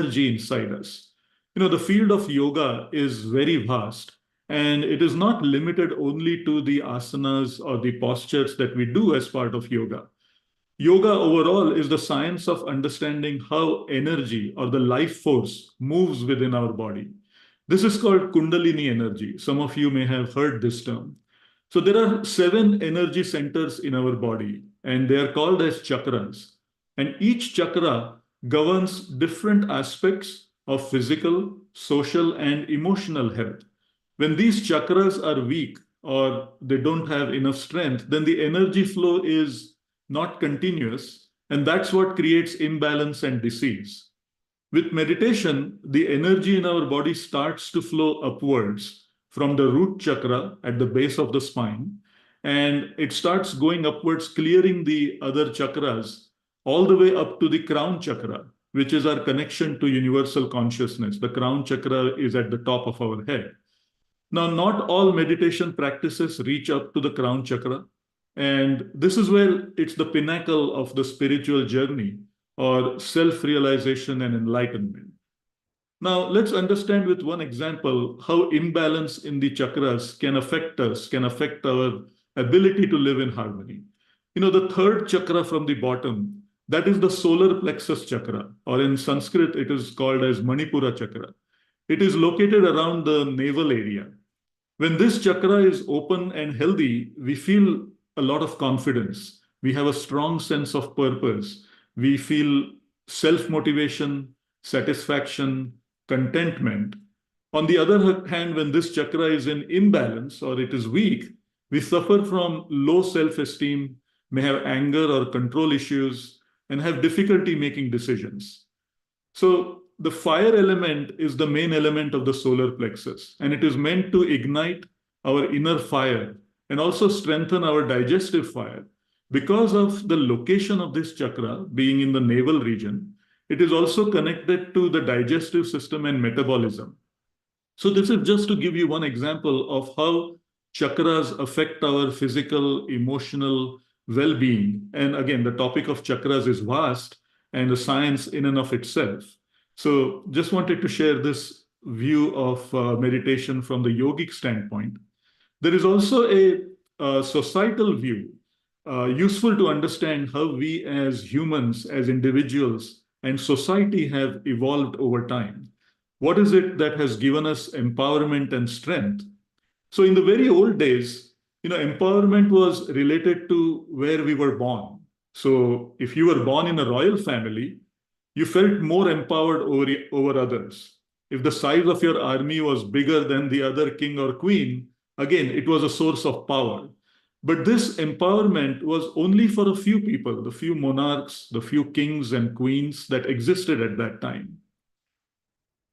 energy inside us. The field of yoga is very vast, and it is not limited only to the asanas or the postures that we do as part of yoga. Yoga overall is the science of understanding how energy or the life force moves within our body. This is called Kundalini energy. Some of you may have heard this term. So there are 7 energy centers in our body, and they are called as chakras. And each chakra governs different aspects of physical, social, and emotional health. When these chakras are weak or they don't have enough strength, then the energy flow is not continuous, and that's what creates imbalance and disease. With meditation, the energy in our body starts to flow upwards from the root chakra at the base of the spine, and it starts going upwards, clearing the other chakras all the way up to the crown chakra, which is our connection to universal consciousness. The crown chakra is at the top of our head. Now, not all meditation practices reach up to the crown chakra. And this is where it's the pinnacle of the spiritual journey or self-realization and enlightenment. Now, let's understand with one example how imbalance in the chakras can affect us, can affect our ability to live in harmony. The third chakra from the bottom, that is the solar plexus chakra, or in Sanskrit, it is called as Manipura chakra. It is located around the navel area. When this chakra is open and healthy, we feel a lot of confidence. We have a strong sense of purpose. We feel self-motivation, satisfaction, contentment. On the other hand, when this chakra is in imbalance or it is weak, we suffer from low self-esteem, may have anger or control issues, and have difficulty making decisions. So the fire element is the main element of the solar plexus, and it is meant to ignite our inner fire and also strengthen our digestive fire. Because of the location of this chakra being in the navel region, it is also connected to the digestive system and metabolism. So this is just to give you one example of how chakras affect our physical, emotional well-being. And again, the topic of chakras is vast and a science in and of itself. So just wanted to share this view of meditation from the yogic standpoint. There is also a societal view, useful to understand how we as humans, as individuals, and society have evolved over time. What is it that has given us empowerment and strength? So in the very old days, empowerment was related to where we were born. So if you were born in a royal family, you felt more empowered over others. If the size of your army was bigger than the other king or queen, again, it was a source of power. But this empowerment was only for a few people, the few monarchs, the few kings and queens that existed at that time.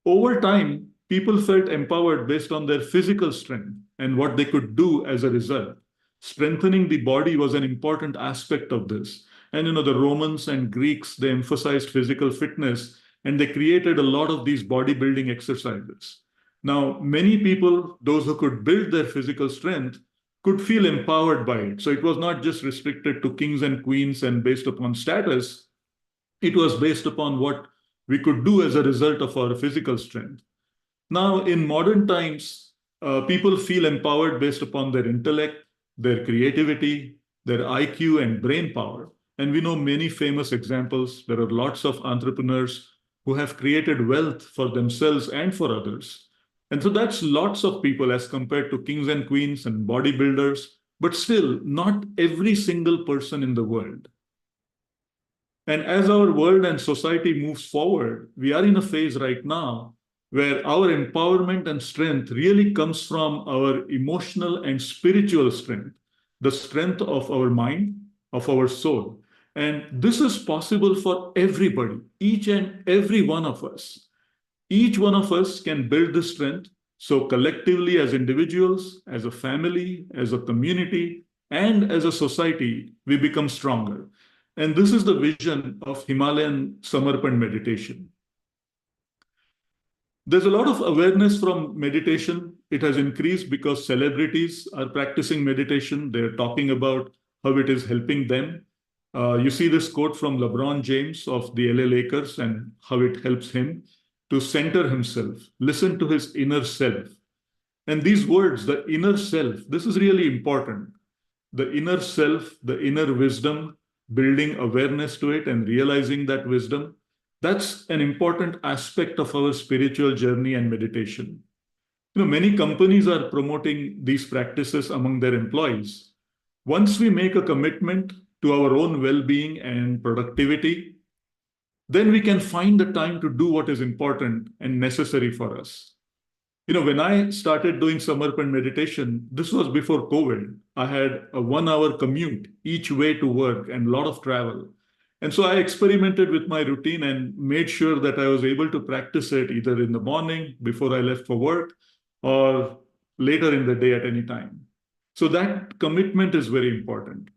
Over time, people felt empowered based on their physical strength and what they could do as a result. Strengthening the body was an important aspect of this. And the Romans and Greeks, they emphasized physical fitness, and they created a lot of these bodybuilding exercises. Now, many people, those who could build their physical strength, could feel empowered by it. So it was not just restricted to kings and queens and based upon status. It was based upon what we could do as a result of our physical strength. Now, in modern times, people feel empowered based upon their intellect, their creativity, their IQ and brain power. And we know many famous examples. There are lots of entrepreneurs who have created wealth for themselves and for others. And so that's lots of people as compared to kings and queens and bodybuilders, but still not every single person in the world. And as our world and society moves forward, we are in a phase right now where our empowerment and strength really comes from our emotional and spiritual strength, the strength of our mind, of our soul. And this is possible for everybody, each and every one of us. Each one of us can build this strength. So collectively, as individuals, as a family, as a community, and as a society, we become stronger. And this is the vision of Himalayan Samarpan meditation. There's a lot of awareness from meditation. It has increased because celebrities are practicing meditation. They're talking about how it is helping them. You see this quote from LeBron James of the LA Lakers and how it helps him. to center himself, listen to his inner self. And these words, the inner self, this is really important. The inner self, the inner wisdom, building awareness to it and realizing that wisdom, that's an important aspect of our spiritual journey and meditation. Many companies are promoting these practices among their employees. Once we make a commitment to our own well-being and productivity, then we can find the time to do what is important and necessary for us. When I started doing Samarpan meditation, this was before COVID. I had a 1 hour commute each way to work and a lot of travel. And so I experimented with my routine and made sure that I was able to practice it either in the morning before I left for work or later in the day at any time. So that commitment is very important.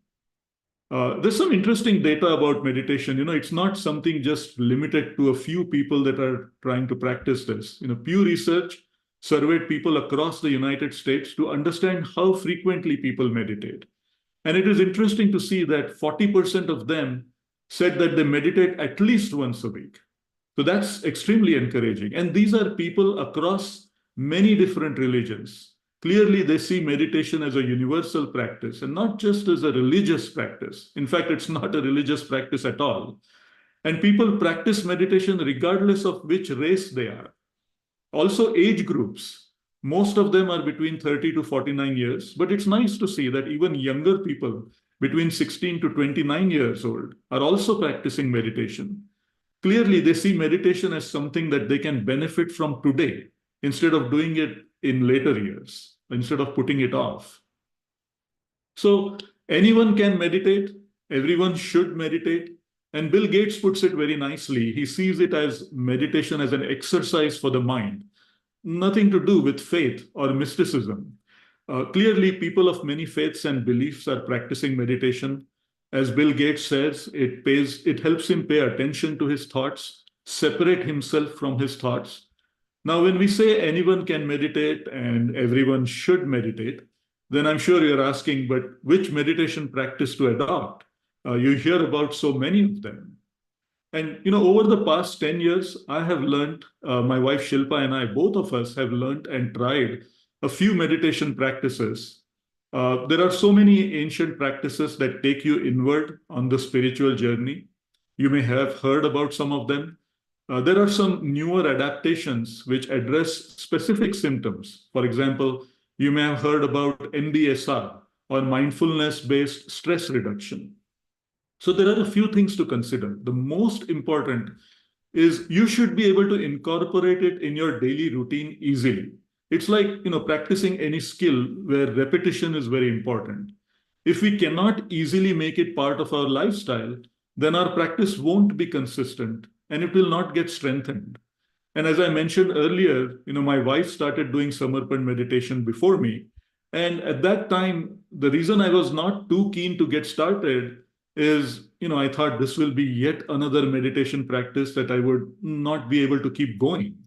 There's some interesting data about meditation. It's not something just limited to a few people that are trying to practice this. Pew Research surveyed people across the United States to understand how frequently people meditate. And it is interesting to see that 40% of them said that they meditate at least once a week. So that's extremely encouraging. And these are people across many different religions. Clearly, they see meditation as a universal practice and not just as a religious practice. In fact, it's not a religious practice at all. And people practice meditation regardless of which race they are. Also, age groups. Most of them are between 30 to 49 years, but it's nice to see that even younger people between 16 to 29 years old are also practicing meditation. Clearly, they see meditation as something that they can benefit from today instead of doing it in later years, instead of putting it off. So anyone can meditate, everyone should meditate. And Bill Gates puts it very nicely. He sees it as meditation as an exercise for the mind, nothing to do with faith or mysticism. Clearly, people of many faiths and beliefs are practicing meditation. As Bill Gates says, it helps him pay attention to his thoughts, separate himself from his thoughts. Now, when we say anyone can meditate and everyone should meditate, then I'm sure you're asking, but which meditation practice to adopt? You hear about so many of them. And, over the past 10 years, I have learned, my wife Shilpa and I, both of us have learned and tried a few meditation practices. There are so many ancient practices that take you inward on the spiritual journey. You may have heard about some of them. There are some newer adaptations which address specific symptoms. For example, you may have heard about MBSR, or mindfulness-based stress reduction. So there are a few things to consider. The most important is you should be able to incorporate it in your daily routine easily. It's like, practicing any skill where repetition is very important. If we cannot easily make it part of our lifestyle, then our practice won't be consistent and it will not get strengthened. And as I mentioned earlier, my wife started doing Samarpan meditation before me. And at that time, the reason I was not too keen to get started is, I thought this will be yet another meditation practice that I would not be able to keep going.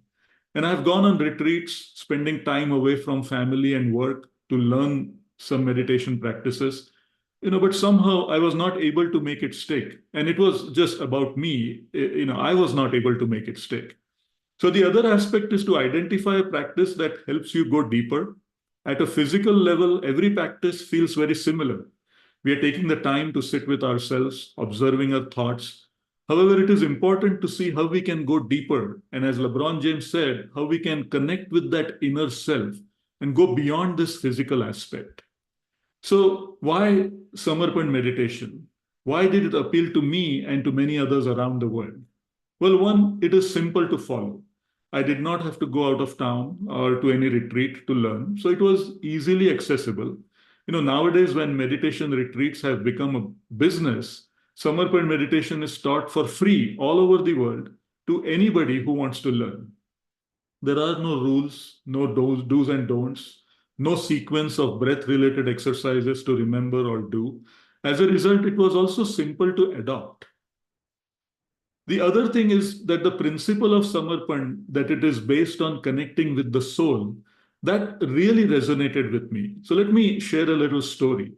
And I've gone on retreats, spending time away from family and work to learn some meditation practices. But somehow I was not able to make it stick. And it was just about me. I was not able to make it stick. So the other aspect is to identify a practice that helps you go deeper. At a physical level, every practice feels very similar. We are taking the time to sit with ourselves, observing our thoughts. However, it is important to see how we can go deeper. And as LeBron James said, how we can connect with that inner self and go beyond this physical aspect. So why Samarpan meditation? Why did it appeal to me and to many others around the world? Well, one, it is simple to follow. I did not have to go out of town or to any retreat to learn. So it was easily accessible. Nowadays, when meditation retreats have become a business, Samarpan meditation is taught for free all over the world to anybody who wants to learn. There are no rules, no do's and don'ts, no sequence of breath-related exercises to remember or do. As a result, it was also simple to adopt. The other thing is that the principle of Samarpan, that it is based on connecting with the soul, that really resonated with me. So let me share a little story.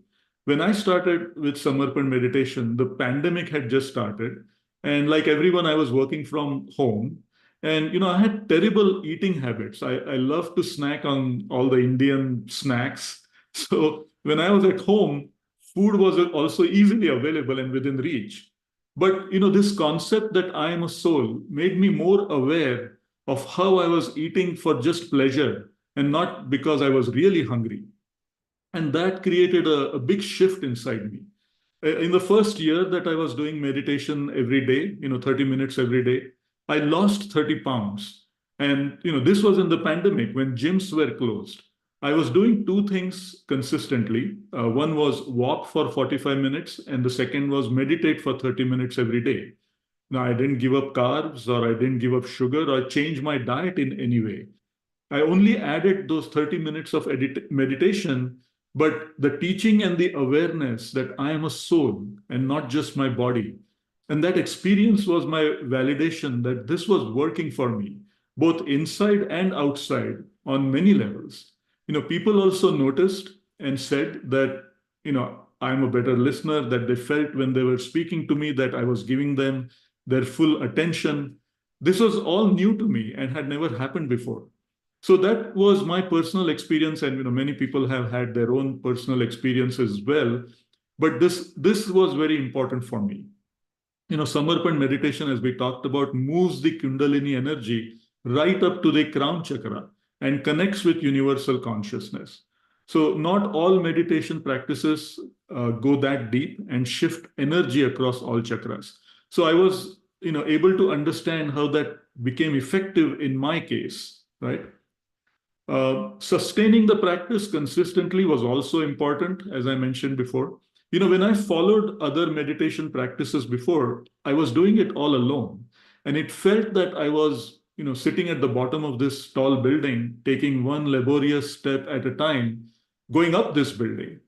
When I started with Samarpan meditation, the pandemic had just started. And like everyone, I was working from home. And, I had terrible eating habits. I love to snack on all the Indian snacks. So when I was at home, food was also easily available and within reach. But, this concept that I am a soul made me more aware of how I was eating for just pleasure and not because I was really hungry. And that created a big shift inside me. In the first year that I was doing meditation every day, 30 minutes every day, I lost 30 pounds. And, this was in the pandemic when gyms were closed. I was doing two things consistently. One was walk for 45 minutes, and the second was meditate for 30 minutes every day. Now, I didn't give up carbs or I didn't give up sugar or change my diet in any way. I only added those 30 minutes of meditation, but the teaching and the awareness that I am a soul and not just my body. And that experience was my validation that this was working for me, both inside and outside on many levels. People also noticed and said that, I'm a better listener, that they felt when they were speaking to me that I was giving them their full attention. This was all new to me and had never happened before. So that was my personal experience, and many people have had their own personal experience as well. But this was very important for me. Samarpan meditation, as we talked about, moves the Kundalini energy right up to the crown chakra and connects with universal consciousness. So not all meditation practices go that deep and shift energy across all chakras. So I was, able to understand how that became effective in my case, right? Sustaining the practice consistently was also important, as I mentioned before. When I followed other meditation practices before, I was doing it all alone. And it felt that I was, sitting at the bottom of this tall building, taking one laborious step at a time, going up this building.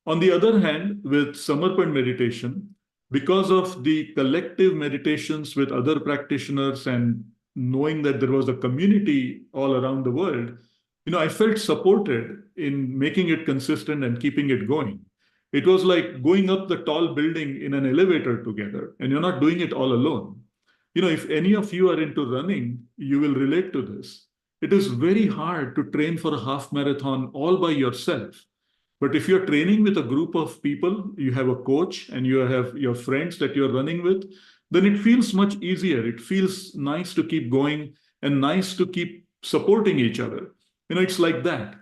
On the other hand, with Samarpan meditation, because of the collective meditations with other practitioners and knowing that there was a community all around the world, I felt supported in making it consistent and keeping it going. It was like going up the tall building in an elevator together, and you're not doing it all alone. If any of you are into running, you will relate to this. It is very hard to train for a half marathon all by yourself. But if you're training with a group of people, you have a coach and you have your friends that you're running with, then it feels much easier. It feels nice to keep going and nice to keep supporting each other. It's like that.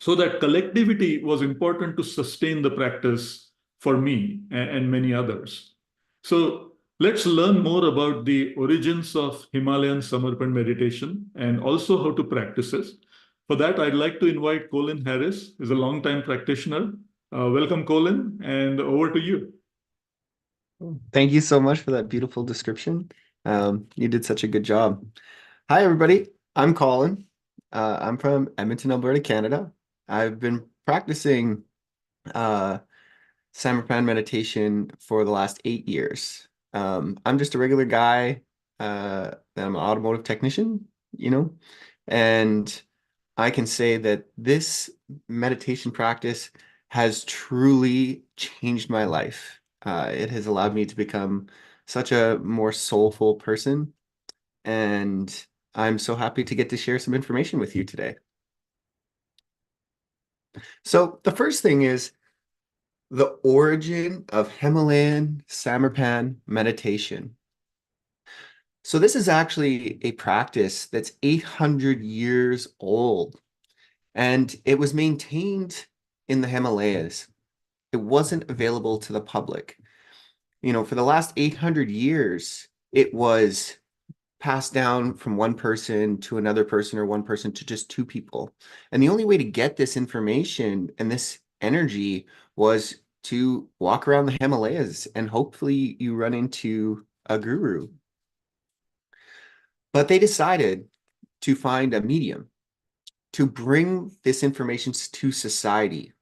So that collectivity was important to sustain the practice for me and many others. So let's learn more about the origins of Himalayan Samarpan meditation and also how to practice it. For that, I'd like to invite Colin Harris, who's a longtime practitioner. Welcome, Colin, and over to you. Thank you so much for that beautiful description. You did such a good job. Hi, everybody. I'm Colin. I'm from Edmonton, Alberta, Canada. I've been practicing Samarpan meditation for the last 8 years. I'm just a regular guy. I'm an automotive technician, and I can say that this meditation practice has truly changed my life. It has allowed me to become such a more soulful person, and I'm so happy to get to share some information with you today. So the first thing is the origin of Himalayan Samarpan meditation. So this is actually a practice that's 800 years old, and it was maintained in the Himalayas. It wasn't available to the public. For the last 800 years, it was passed down from one person to another person or one person to just two people. And the only way to get this information and this energy was to walk around the Himalayas and hopefully you run into a guru. But they decided to find a medium to bring this information to society.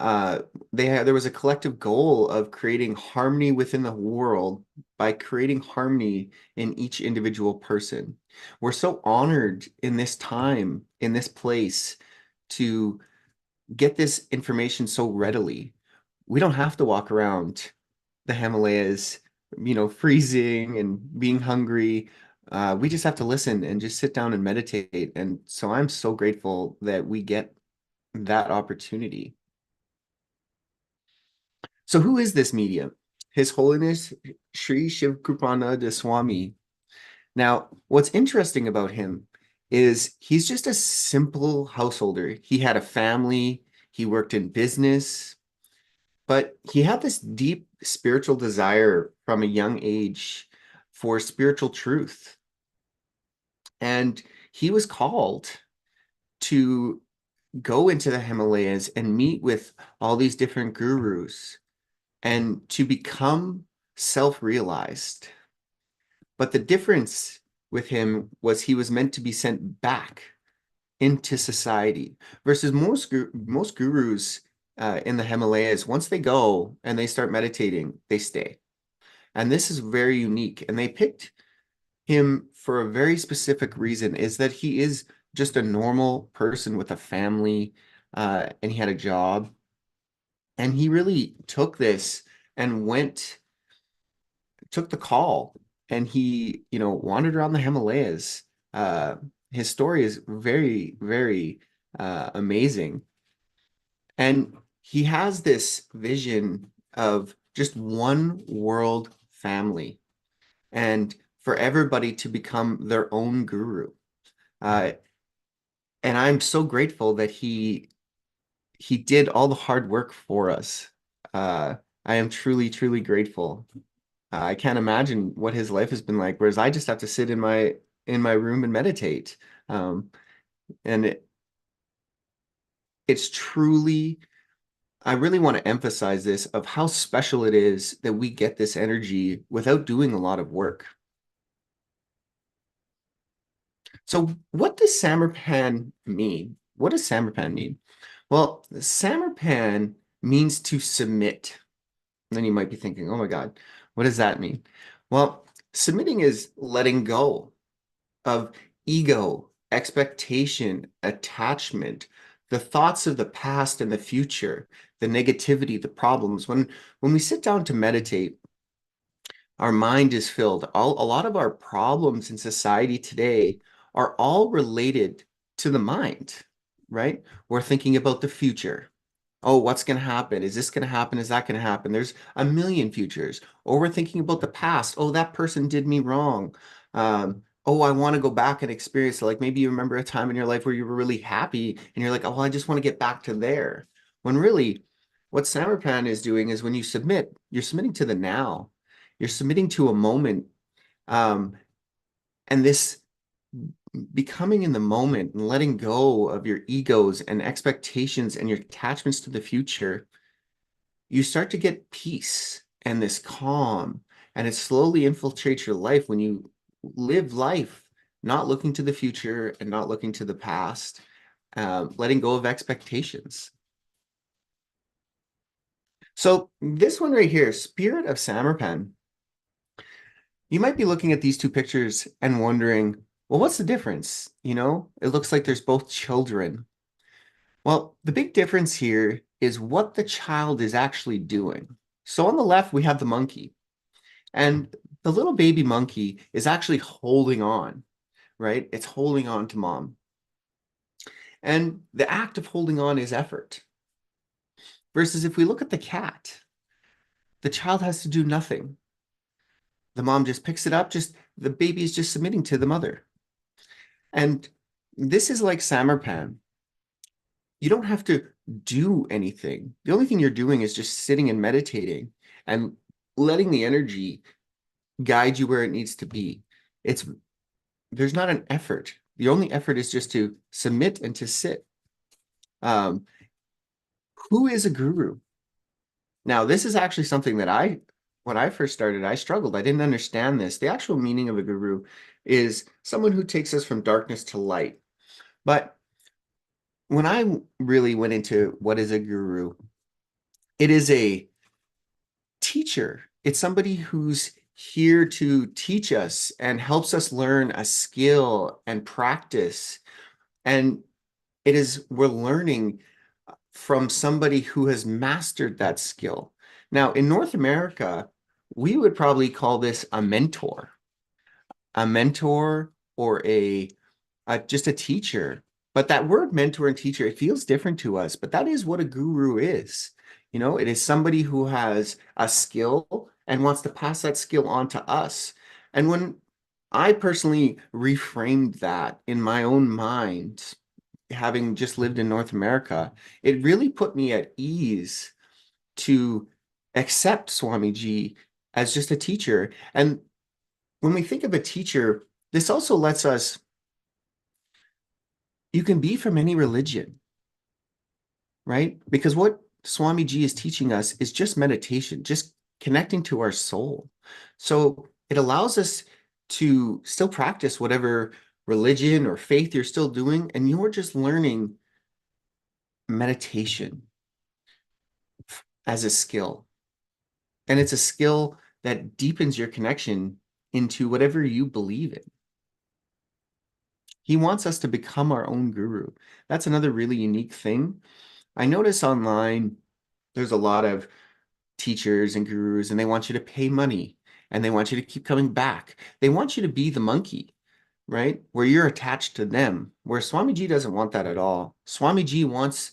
There was a collective goal of creating harmony within the world by creating harmony in each individual person. We're so honored in this time, in this place, to get this information so readily. We don't have to walk around the Himalayas, freezing and being hungry. We just have to listen and just sit down and meditate. And so I'm so grateful that we get that opportunity. So who is this medium? His Holiness Shree Shivkrupanand Swami. Now, what's interesting about him is he's just a simple householder. He had a family, he worked in business, but he had this deep spiritual desire from a young age for spiritual truth. And he was called to go into the Himalayas and meet with all these different gurus and to become self-realized. But the difference with him was he was meant to be sent back into society versus most gurus in the Himalayas, once they go and they start meditating, they stay. And this is very unique. And they picked him for a very specific reason, is that he is just a normal person with a family, and he had a job. And he really took this and took the call, and he, wandered around the Himalayas. His story is very, very amazing. And he has this vision of just one world family and for everybody to become their own guru. Uh, and I'm so grateful that he did all the hard work for us. Uh, I am truly, truly grateful. I can't imagine what his life has been like, whereas I just have to sit in my room and meditate. Um, and it's truly, I really want to emphasize this of how special it is that we get this energy without doing a lot of work. So what does Samarpan mean? What does Samarpan mean? Well, Samarpan means to submit. And then you might be thinking, oh my God, what does that mean? Well, submitting is letting go of ego, expectation, attachment, the thoughts of the past and the future, the negativity, the problems. When we sit down to meditate, our mind is filled. A lot of our problems in society today are all related to the mind, right? We're thinking about the future. Oh, what's going to happen? Is this going to happen? Is that going to happen? There's a million futures. Or we're thinking about the past. Oh, that person did me wrong. Oh, I want to go back and experience it. Like maybe you remember a time in your life where you were really happy and you're like, oh, I just want to get back to there. When really, what Samarpan is doing is when you submit, you're submitting to the now. You're submitting to a moment. Um, and this becoming in the moment and letting go of your egos and expectations and your attachments to the future, you start to get peace and this calm, and it slowly infiltrates your life when you live life not looking to the future and not looking to the past, letting go of expectations. So this one right here, Spirit of Samarpan, you might be looking at these two pictures and wondering, well, what's the difference? It looks like there's both children. Well, the big difference here is what the child is actually doing. So on the left, we have the monkey, and the little baby monkey is actually holding on, right? It's holding on to mom. And the act of holding on is effort. Versus if we look at the cat, the child has to do nothing. The mom just picks it up, the baby is just submitting to the mother. And this is like Samarpan. You don't have to do anything. The only thing you're doing is just sitting and meditating and letting the energy guide you where it needs to be. There's not an effort. The only effort is just to submit and to sit. Um, who is a guru? Now, this is actually something that when I first started, I struggled. I didn't understand this. The actual meaning of a guru is someone who takes us from darkness to light. But when I really went into what is a guru, it is a teacher. It's somebody who's here to teach us and helps us learn a skill and practice. And we're learning from somebody who has mastered that skill. Now, in North America, we would probably call this a mentor. a mentor or just a teacher. But that word mentor and teacher, it feels different to us, but that is what a guru is. You know, it is somebody who has a skill and wants to pass that skill on to us. And when I personally reframed that in my own mind, having just lived in North America, it really put me at ease to accept Swamiji as just a teacher. And when we think of a teacher, this also lets us, you can be from any religion, right? Because what Swamiji is teaching us is just meditation, just connecting to our soul. So it allows us to still practice whatever religion or faith you're still doing, and you're just learning meditation as a skill. And it's a skill that deepens your connection into whatever you believe in. He wants us to become our own guru. That's another really unique thing. I notice online there's a lot of teachers and gurus, and they want you to pay money and they want you to keep coming back. They want you to be the monkey, right? Where you're attached to them, where Swamiji doesn't want that at all. Swamiji wants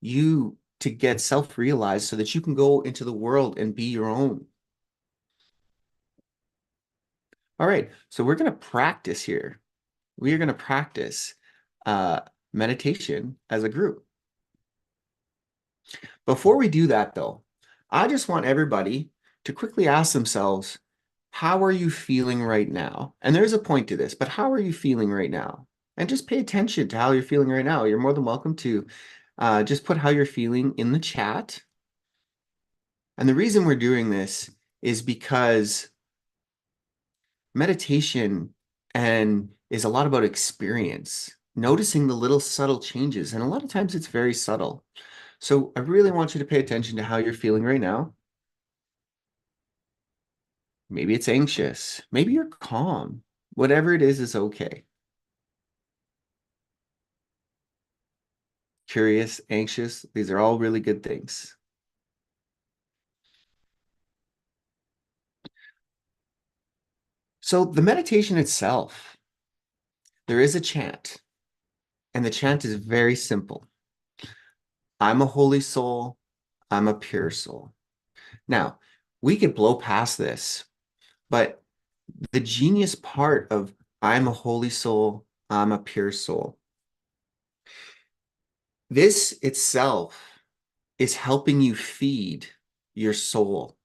you to get self-realized so that you can go into the world and be your own. All right, so we're going to practice here. We are going to practice meditation as a group. Before we do that, though, I just want everybody to quickly ask themselves, how are you feeling right now? And there's a point to this, but how are you feeling right now? And just pay attention to how you're feeling right now. You're more than welcome to just put how you're feeling in the chat. And the reason we're doing this is because meditation is a lot about experience, noticing the little subtle changes. And a lot of times it's very subtle. So I really want you to pay attention to how you're feeling right now. Maybe it's anxious. Maybe you're calm. Whatever it is okay. Curious, anxious, these are all really good things. So the meditation itself, there is a chant, and the chant is very simple. I'm a holy soul. I'm a pure soul. Now, we could blow past this, but the genius part of I'm a holy soul, I'm a pure soul, this itself is helping you feed your soul.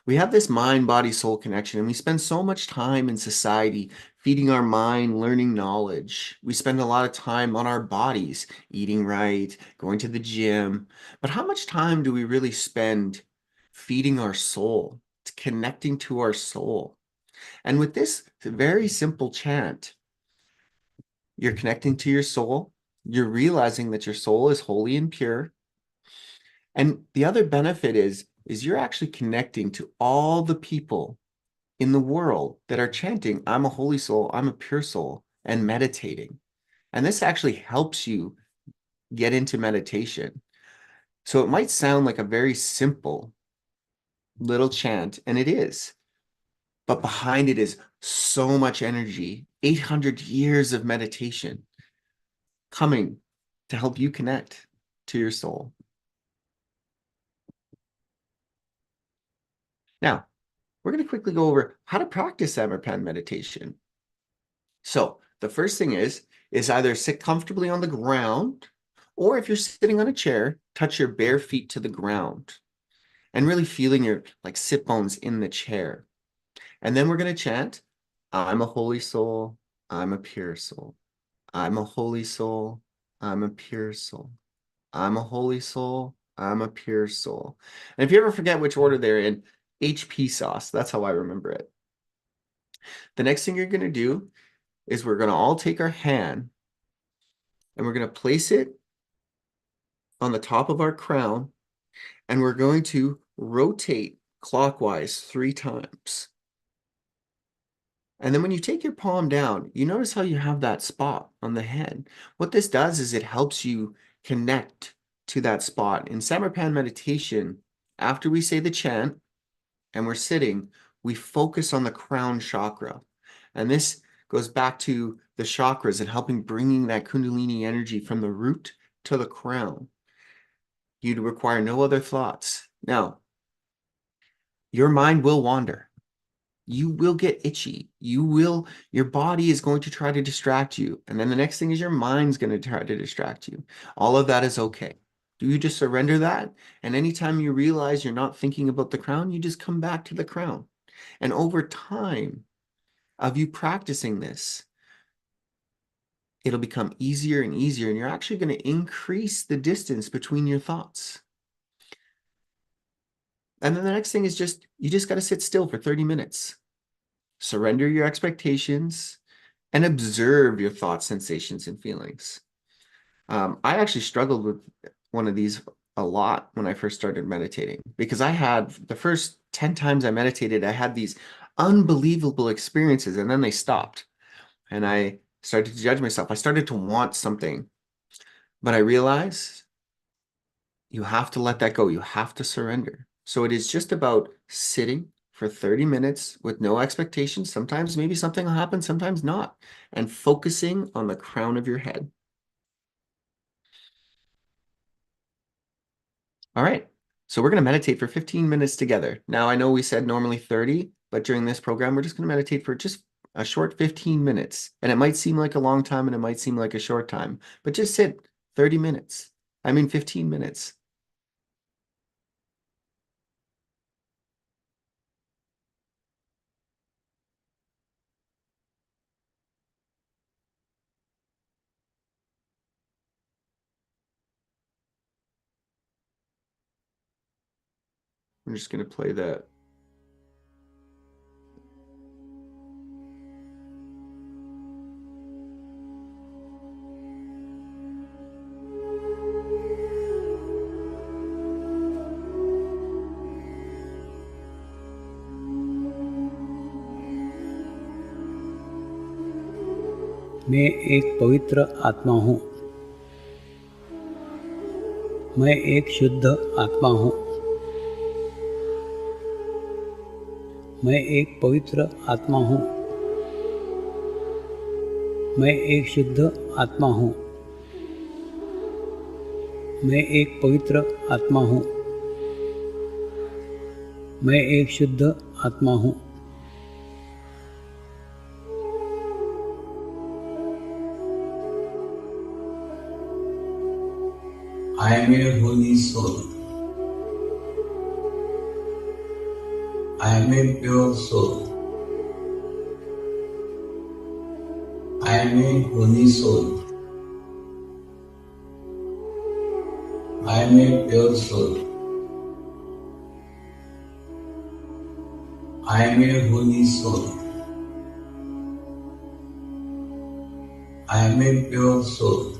We have this mind, body, soul connection, and we spend so much time in society feeding our mind, learning knowledge. We spend a lot of time on our bodies, eating right, going to the gym. But how much time do we really spend feeding our soul, connecting to our soul? And with this very simple chant, you're connecting to your soul. You're realizing that your soul is holy and pure. And the other benefit is you're actually connecting to all the people in the world that are chanting, I'm a holy soul, I'm a pure soul, and meditating. And this actually helps you get into meditation. So it might sound like a very simple little chant, and it is. But behind it is so much energy, 800 years of meditation coming to help you connect to your soul. Now, we're going to quickly go over how to practice Samarpan meditation. So the first thing is either sit comfortably on the ground, or if you're sitting on a chair, touch your bare feet to the ground and really feeling your like sit bones in the chair. And then we're going to chant, I'm a holy soul, I'm a pure soul. I'm a holy soul, I'm a pure soul. I'm a holy soul, I'm a pure soul. And if you ever forget which order they're in, HP sauce, that's how I remember it. The next thing you're going to do is we're going to all take our hand and we're going to place it on the top of our crown, and we're going to rotate clockwise 3 times. And then when you take your palm down, you notice how you have that spot on the head. What this does is it helps you connect to that spot. In Samarpan meditation, after we say the chant and we're sitting, we focus on the crown chakra. And this goes back to the chakras and helping bringing that Kundalini energy from the root to the crown. You'd require no other thoughts. Now, your mind will wander. You will get itchy. Your body is going to try to distract you. And then the next thing is your mind's going to try to distract you. All of that is okay. Do you just surrender that? And anytime you realize you're not thinking about the crown, you just come back to the crown. And over time of you practicing this, it'll become easier and easier, and you're actually going to increase the distance between your thoughts. And then the next thing is you just got to sit still for 30 minutes. Surrender your expectations and observe your thoughts, sensations, and feelings. I actually struggled with one of these a lot when I first started meditating, because I had the first 10 times I meditated, I had these unbelievable experiences, and then they stopped. And I started to judge myself. I started to want something, but I realized you have to let that go. You have to surrender. So it is just about sitting for 30 minutes with no expectations. Sometimes maybe something will happen, sometimes not. And focusing on the crown of your head. All right. So we're going to meditate for 15 minutes together. Now, I know we said normally 30, but during this program, we're just going to meditate for just a short 15 minutes. And it might seem like a long time and it might seem like a short time, but just sit 30 minutes. I mean, 15 minutes. I'm just going to play that. मैं एक पवित्र आत्मा हूँ। मैं एक शुद्ध आत्मा हूँ। मैं एक पवित्र आत्मा हूँ। मैं एक शुद्ध आत्मा हूँ। मैं एक पवित्र आत्मा हूँ। मैं एक शुद्ध आत्मा हूँ। I am a holy soul. I am a pure soul. I am a holy soul. I am a pure soul. I am a holy soul. I am a pure soul.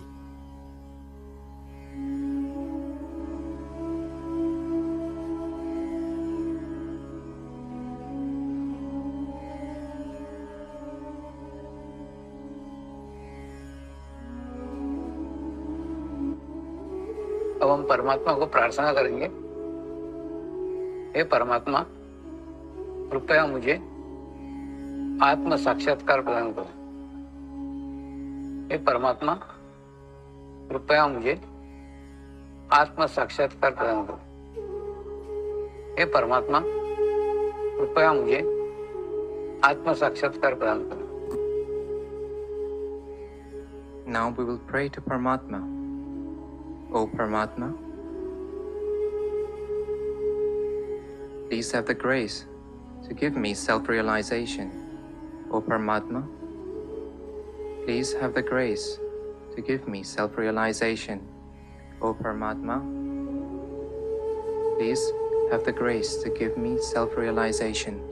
अब हम परमात्मा को प्रार्थना करेंगे। हे परमात्मा, कृपया मुझे आत्म साक्षात्कार प्रदान करो। हे परमात्मा, कृपया मुझे आत्म साक्षात्कार प्रदान करो। हे परमात्मा, कृपया मुझे आत्म साक्षात्कार प्रदान करो। Now we will pray to Paramatma. O Paramatma, please have the grace to give me self-realization. O Paramatma, please have the grace to give me self-realization. O Paramatma, please have the grace to give me self-realization.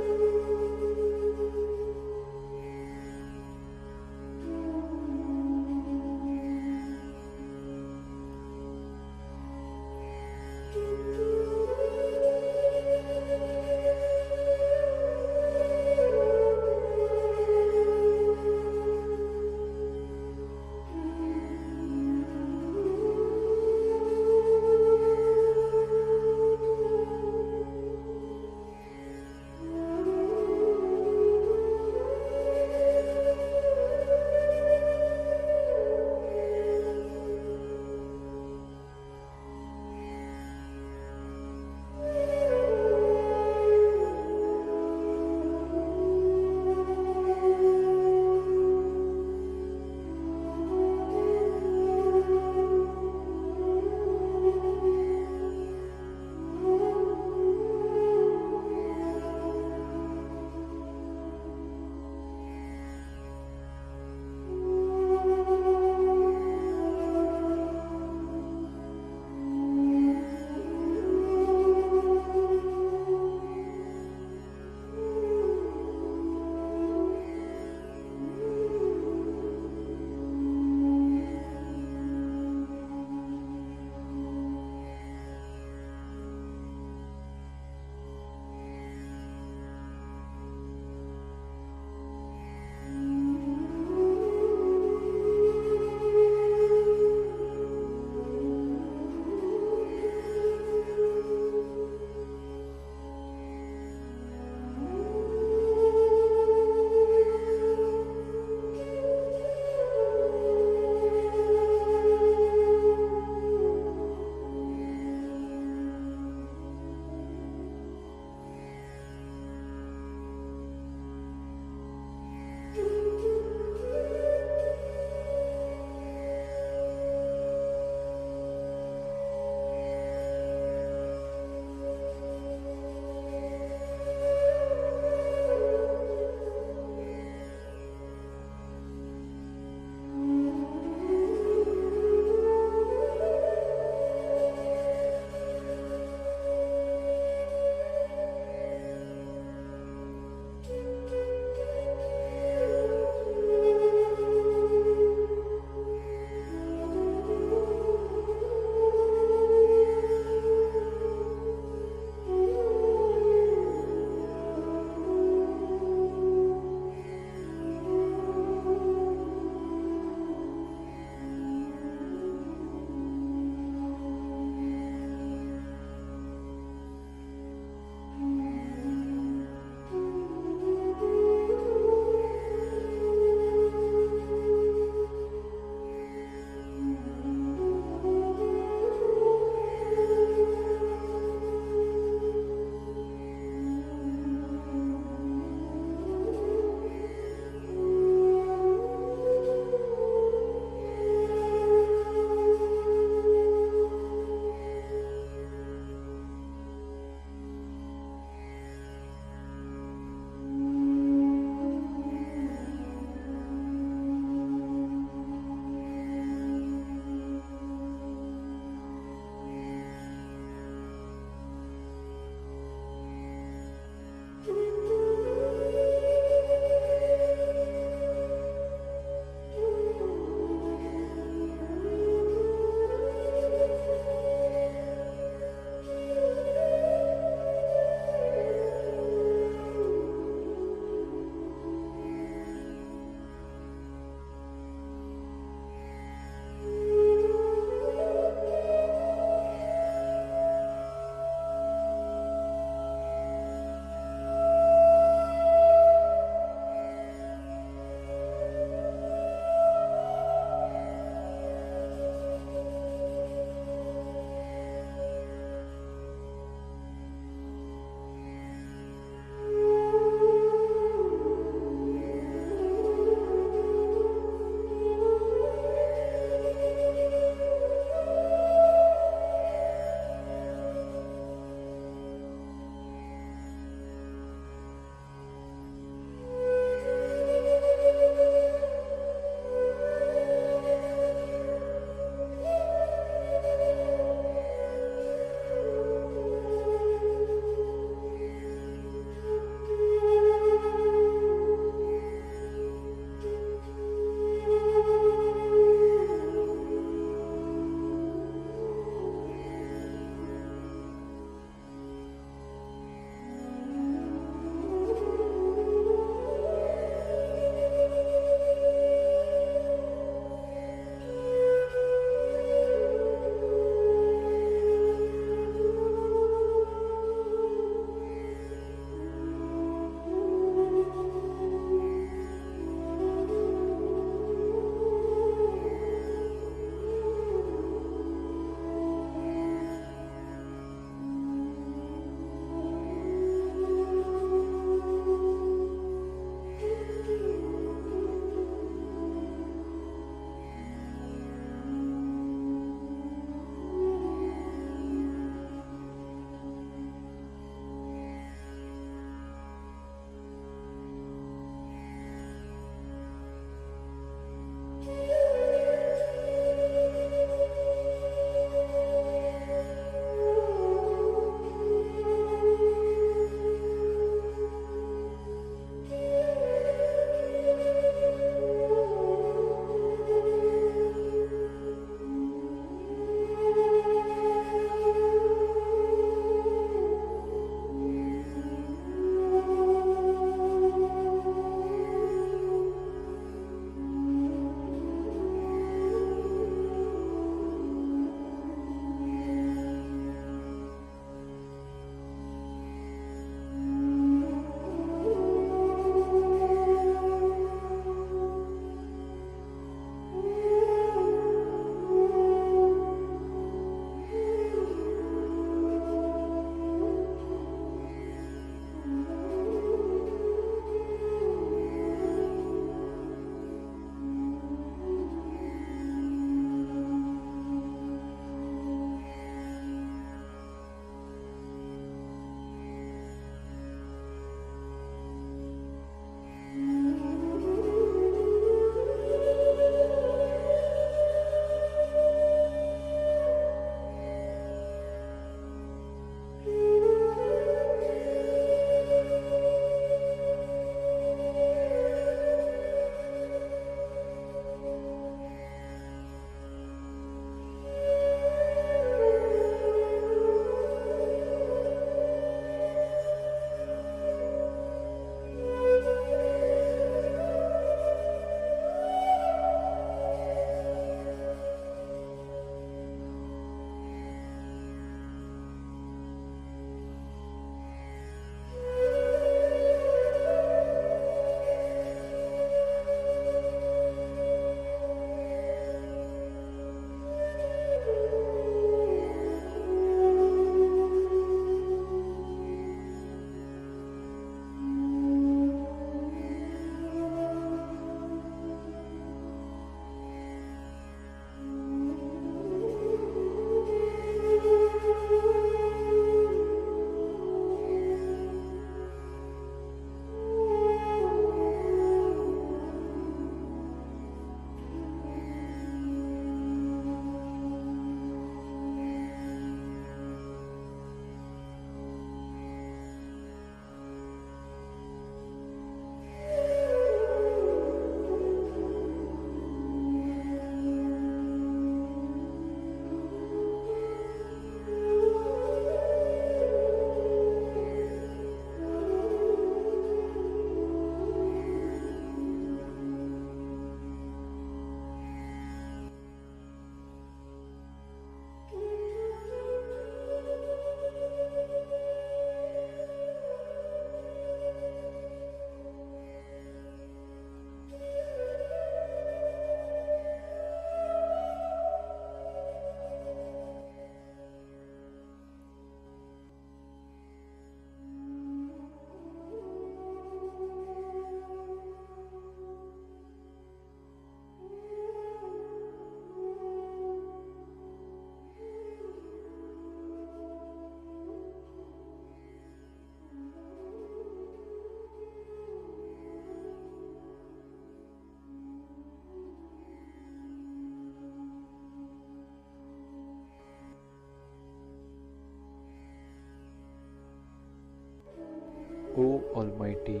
Almighty.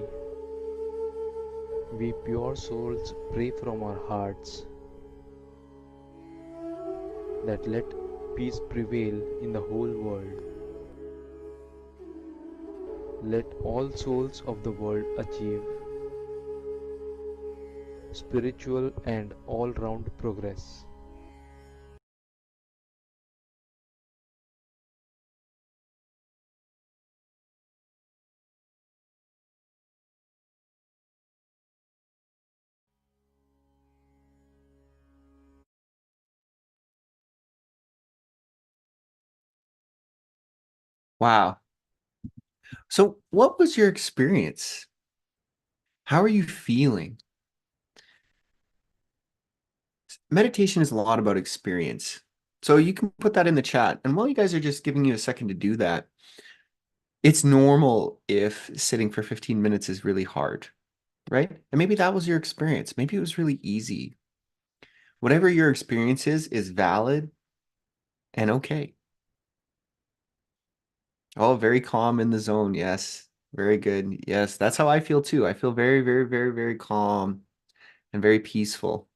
We pure souls pray from our hearts that let peace prevail in the whole world. Let all souls of the world achieve spiritual and all-round progress. Wow. So what was your experience? How are you feeling? Meditation is a lot about experience. So you can put that in the chat. And while you guys are just giving you a second to do that, it's normal if sitting for 15 minutes is really hard, right? And maybe that was your experience. Maybe it was really easy. Whatever your experience is valid and okay. Oh, very calm in the zone. Yes. Very good. Yes, that's how I feel too. I feel very, very, very, very calm and very peaceful.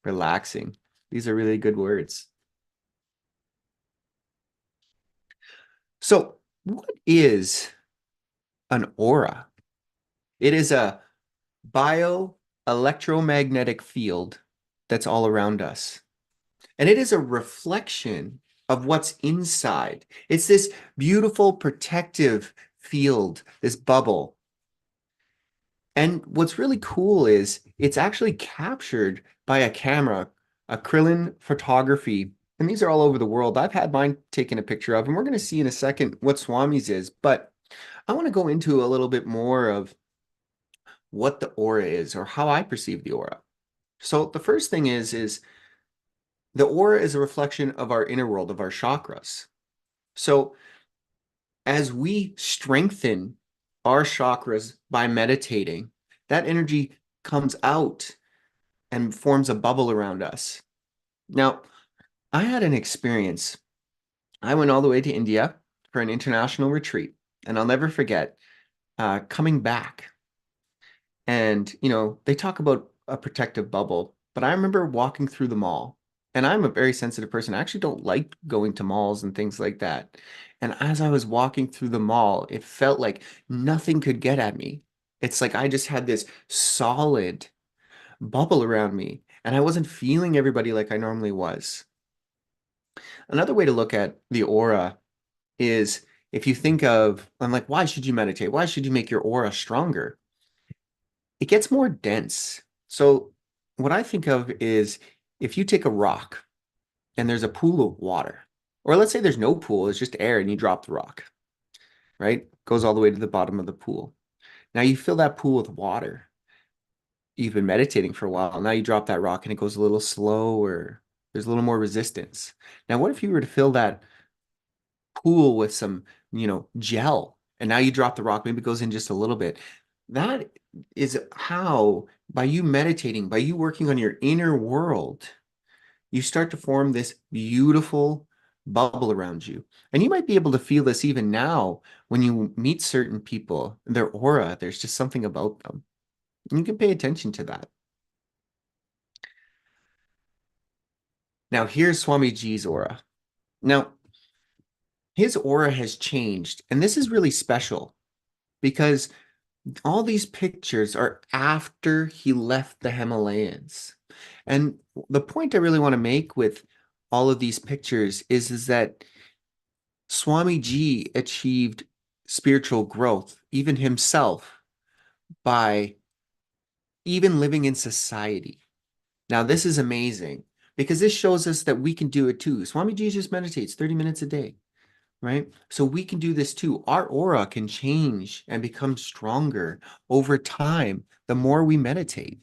Relaxing. These are really good words. So, what is an aura? It is a bioelectromagnetic field that's all around us. And it is a reflection of what's inside. It's this beautiful protective field, this bubble. And what's really cool is it's actually captured by a camera, acrylic photography. And these are all over the world. I've had mine taken a picture of, and we're going to see in a second what Swami's is. But I want to go into a little bit more of what the aura is or how I perceive the aura. So the first thing is the aura is a reflection of our inner world, of our chakras. So as we strengthen our chakras by meditating, that energy comes out and forms a bubble around us. Now, I had an experience. I went all the way to India for an international retreat, and I'll never forget coming back. And, they talk about a protective bubble, but I remember walking through the mall, and I'm a very sensitive person. I actually don't like going to malls and things like that. And as I was walking through the mall, it felt like nothing could get at me. It's like I just had this solid bubble around me, and I wasn't feeling everybody like I normally was. Another way to look at the aura is if you think of, I'm like, why should you meditate? Why should you make your aura stronger? It gets more dense. So what I think of is if you take a rock and there's a pool of water, or let's say there's no pool, it's just air and you drop the rock, right? Goes all the way to the bottom of the pool. Now you fill that pool with water. You've been meditating for a while. Now you drop that rock and it goes a little slower. There's a little more resistance. Now, what if you were to fill that pool with some, gel, and now you drop the rock, maybe it goes in just a little bit? That is how, by you meditating, by you working on your inner world, you start to form this beautiful bubble around you. And you might be able to feel this even now when you meet certain people, their aura, there's just something about them. And you can pay attention to that. Now, here's Swamiji's aura. Now, his aura has changed, and this is really special because all these pictures are after he left the Himalayas. And the point I really want to make with all of these pictures is that Swamiji achieved spiritual growth, even himself, by even living in society. Now, this is amazing because this shows us that we can do it too. Swamiji just meditates 30 minutes a day, right? So we can do this too. Our aura can change and become stronger over time the more we meditate.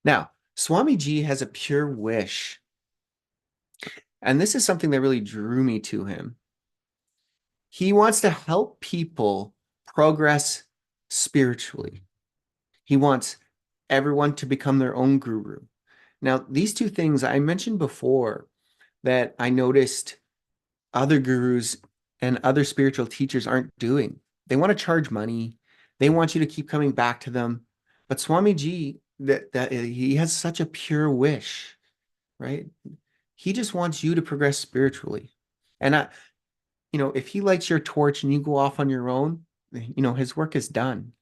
Now, Swamiji has a pure wish. And this is something that really drew me to him. He wants to help people progress spiritually. He wants everyone to become their own guru. Now, these two things I mentioned before that I noticed other gurus and other spiritual teachers aren't doing. They want to charge money. They want you to keep coming back to them. But Swamiji, that he has such a pure wish, right? He just wants you to progress spiritually. And if he lights your torch and you go off on your own, his work is done.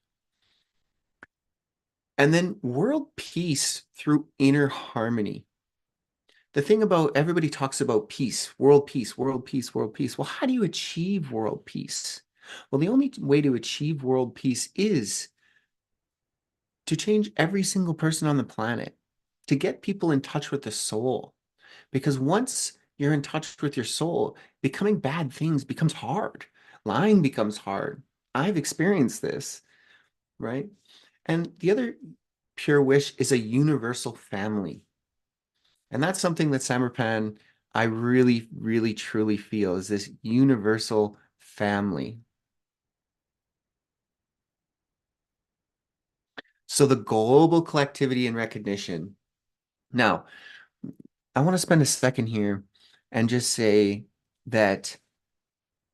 And then world peace through inner harmony. The thing about everybody talks about peace, world peace, world peace, world peace. Well, how do you achieve world peace? Well, the only way to achieve world peace is to change every single person on the planet, to get people in touch with the soul. Because once you're in touch with your soul, becoming bad things becomes hard. Lying becomes hard. I've experienced this, right? And the other pure wish is a universal family. And that's something that Samarpan, I really, really, truly feel is this universal family. So the global collectivity and recognition. Now, I want to spend a second here and just say that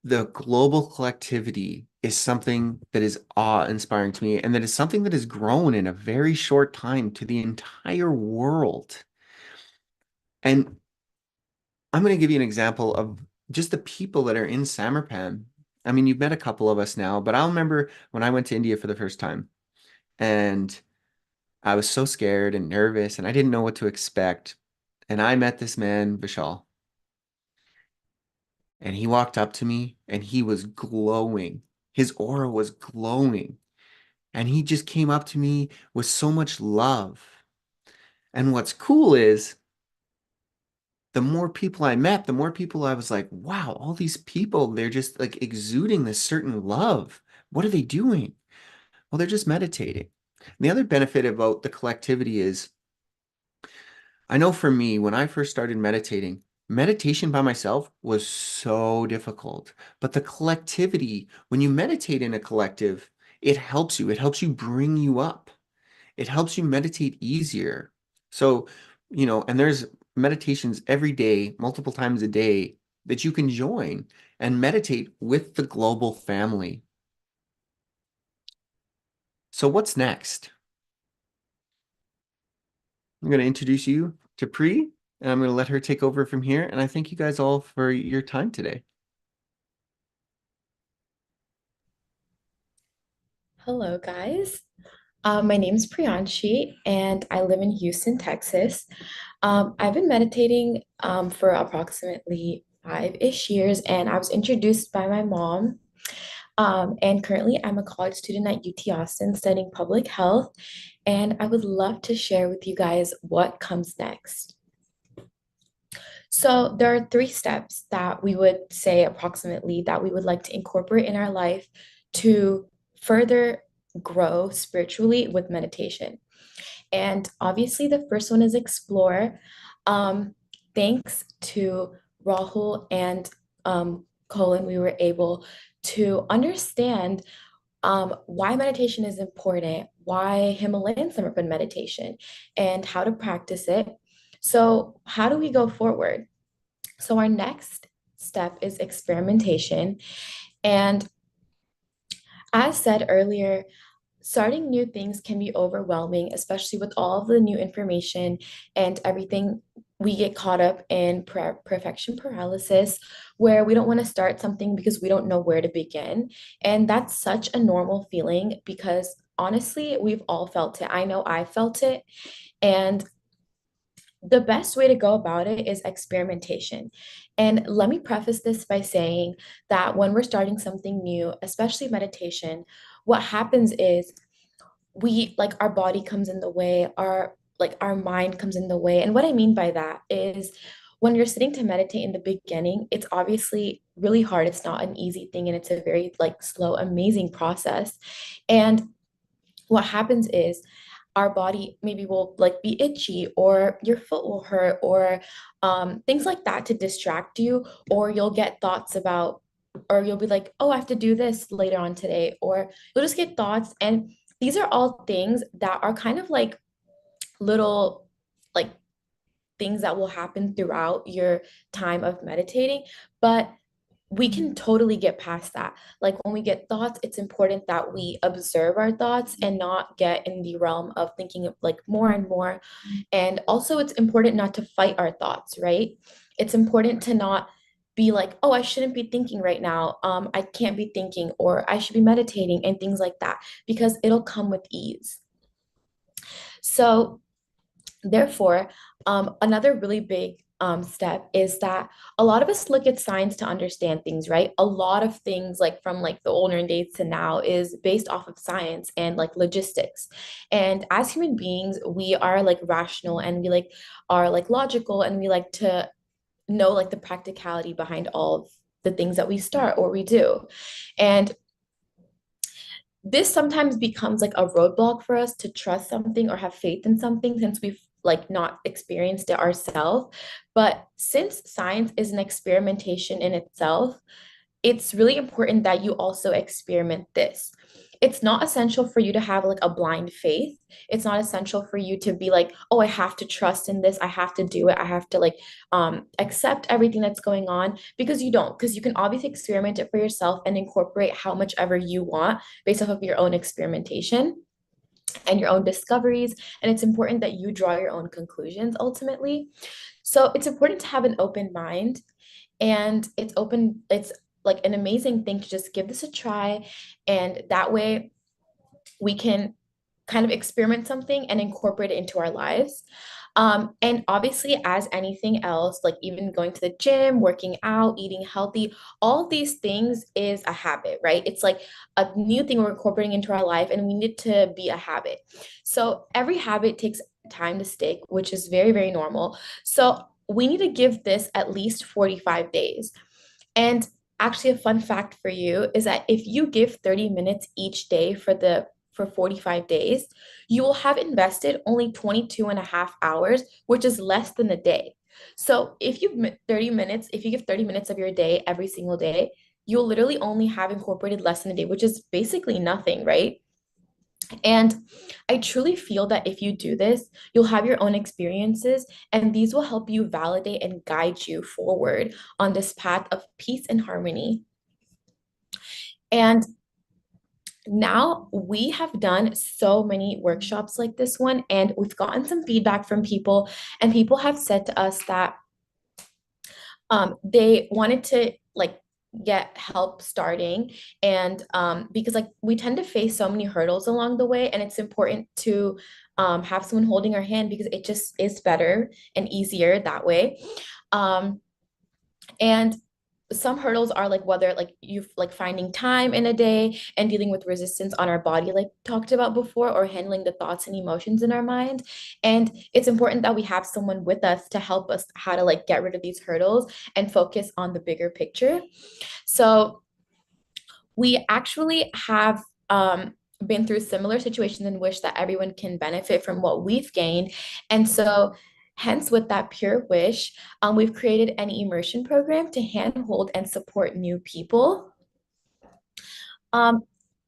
the global collectivity is something that is awe-inspiring to me, and that is something that has grown in a very short time to the entire world. And I'm going to give you an example of just the people that are in Samarpan. I mean, you've met a couple of us now, but I'll remember when I went to India for the first time, and I was so scared and nervous, and I didn't know what to expect. And I met this man, Vishal, and he walked up to me and he was glowing. His aura was glowing. And he just came up to me with so much love. And what's cool is the more people I met, the more people I was like, wow, all these people, they're just like exuding this certain love. What are they doing? Well, they're just meditating. And the other benefit about the collectivity is, I know for me, when I first started meditating, meditation by myself was so difficult. But the collectivity, when you meditate in a collective, it helps you. It helps you bring you up. It helps you meditate easier. So, and there's meditations every day, multiple times a day that you can join and meditate with the global family. So what's next? I'm going to introduce you to Pri, and I'm going to let her take over from here. And I thank you guys all for your time today. Hello, guys. My name is Priyanshi, and I live in Houston, Texas. I've been meditating for approximately 5-ish years, and I was introduced by my mom. And currently, I'm a college student at UT Austin studying public health, and I would love to share with you guys what comes next. So, there are 3 steps that we would say approximately that we would like to incorporate in our life to further grow spiritually with meditation. And obviously, the first one is explore. Thanks to Rahul and Colin, we were able to understand why meditation is important, why Himalayan Samarpan meditation, and how to practice it. So, how do we go forward? So, our next step is experimentation. And as said earlier, starting new things can be overwhelming, especially with all of the new information and everything. We get caught up in perfection paralysis, where we don't want to start something because we don't know where to begin. And that's such a normal feeling because honestly, we've all felt it. I know I felt it. And the best way to go about it is experimentation. And let me preface this by saying that when we're starting something new, especially meditation, what happens is we like our body comes in the way, our mind comes in the way. And what I mean by that is when you're sitting to meditate in the beginning, it's obviously really hard. It's not an easy thing and it's a very slow, amazing process. And what happens is our body maybe will be itchy, or your foot will hurt, or things like that to distract you, or you'll get thoughts about, or you'll be like, oh, I have to do this later on today, or you'll just get thoughts. And these are all things that are kind of like little like things that will happen throughout your time of meditating. But we can totally get past that. Like when we get thoughts, it's important that we observe our thoughts and not get in the realm of thinking of like more and more. And also, it's important not to fight our thoughts, right? It's important to not be like, oh, I shouldn't be thinking right now. I can't be thinking, or I should be meditating and things like that, because it'll come with ease. So, therefore, another really big step is that a lot of us look at science to understand things, right? A lot of things, like from like the older days to now, is based off of science and like logistics. And as human beings, we are like rational, and we like are like logical, and we like to know like the practicality behind all of the things that we start or we do. And this sometimes becomes like a roadblock for us to trust something or have faith in something, since we've like not experienced it ourselves. But since science is an experimentation in itself, it's really important that you also experiment this. It's not essential for you to have like a blind faith. It's not essential for you to be like, oh, I have to trust in this. I have to do it. I have to like accept everything that's going on, because you don't, because you can obviously experiment it for yourself and incorporate how much ever you want based off of your own experimentation and your own discoveries. And it's important that you draw your own conclusions ultimately. So it's important to have an open mind, and it's like an amazing thing to just give this a try. And that way we can kind of experiment something and incorporate it into our lives. And obviously, as anything else, like even going to the gym, working out, eating healthy, all these things is a habit, right? It's like a new thing we're incorporating into our life, and we need to be a habit. So every habit takes time to stick, which is very, very normal. So we need to give this at least 45 days. And actually, a fun fact for you is that if you give 30 minutes each day for 45 days, you will have invested only 22 and a half hours, which is less than a day. So if you give 30 minutes of your day every single day, you'll literally only have incorporated less than a day, which is basically nothing, right? And I truly feel that if you do this, you'll have your own experiences, and these will help you validate and guide you forward on this path of peace and harmony. And now we have done so many workshops like this one, and we've gotten some feedback from people, and people have said to us that they wanted to like get help starting. And because like we tend to face so many hurdles along the way, and it's important to have someone holding our hand, because it just is better and easier that way. And some hurdles are like whether like you like finding time in a day and dealing with resistance on our body, like talked about before, or handling the thoughts and emotions in our mind. And it's important that we have someone with us to help us how to like get rid of these hurdles and focus on the bigger picture. So we actually have been through similar situations and wish that everyone can benefit from what we've gained. And so hence, with that pure wish, we've created an immersion program to handhold and support new people.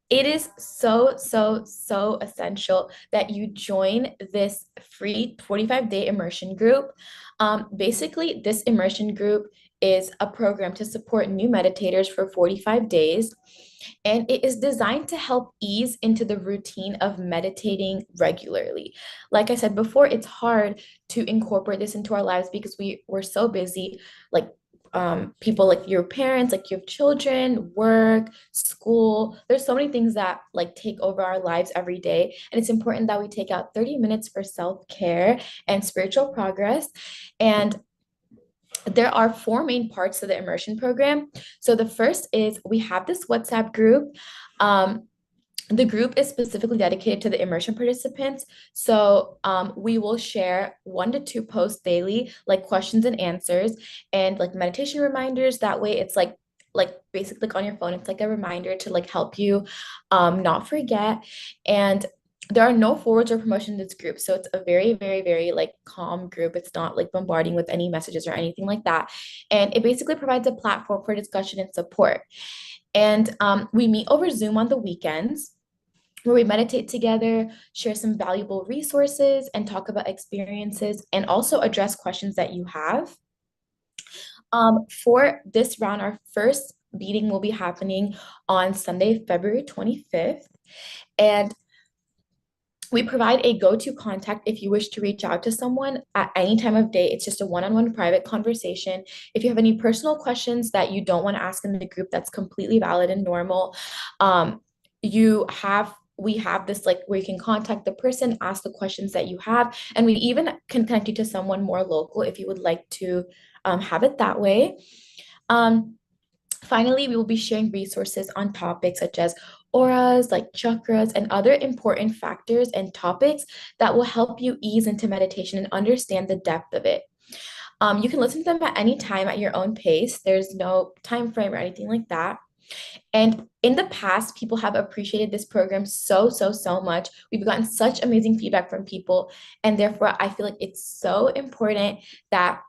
It is so, so, so essential that you join this free 45-day immersion group. Basically, this immersion group is a program to support new meditators for 45 days. And it is designed to help ease into the routine of meditating regularly. Like I said before, it's hard to incorporate this into our lives because we're so busy, like people like your parents, like you have children, work, school. There's so many things that like take over our lives every day. And it's important that we take out 30 minutes for self-care and spiritual progress. And there are 4 main parts to the immersion program. So the first is we have this WhatsApp group. The group is specifically dedicated to the immersion participants. So we will share 1 to 2 posts daily, like questions and answers, and like meditation reminders. That way it's like basically like on your phone, it's like a reminder to like help you not forget. And there are no forwards or promotion in this group. So it's a very, very, very like calm group. It's not like bombarding with any messages or anything like that. And it basically provides a platform for discussion and support. And we meet over Zoom on the weekends, where we meditate together, share some valuable resources, and talk about experiences, and also address questions that you have. For this round, our first meeting will be happening on Sunday, February 25th. And we provide a go-to contact if you wish to reach out to someone at any time of day. It's just a one-on-one private conversation. If you have any personal questions that you don't want to ask in the group, that's completely valid and normal. We have this like where you can contact the person, ask the questions that you have, and we even can connect you to someone more local if you would like to have it that way. Finally, we will be sharing resources on topics such as auras, like chakras, and other important factors and topics that will help you ease into meditation and understand the depth of it. You can listen to them at any time at your own pace. There's no time frame or anything like that. And in the past, people have appreciated this program so much. We've gotten such amazing feedback from people. And therefore, I feel like it's so important that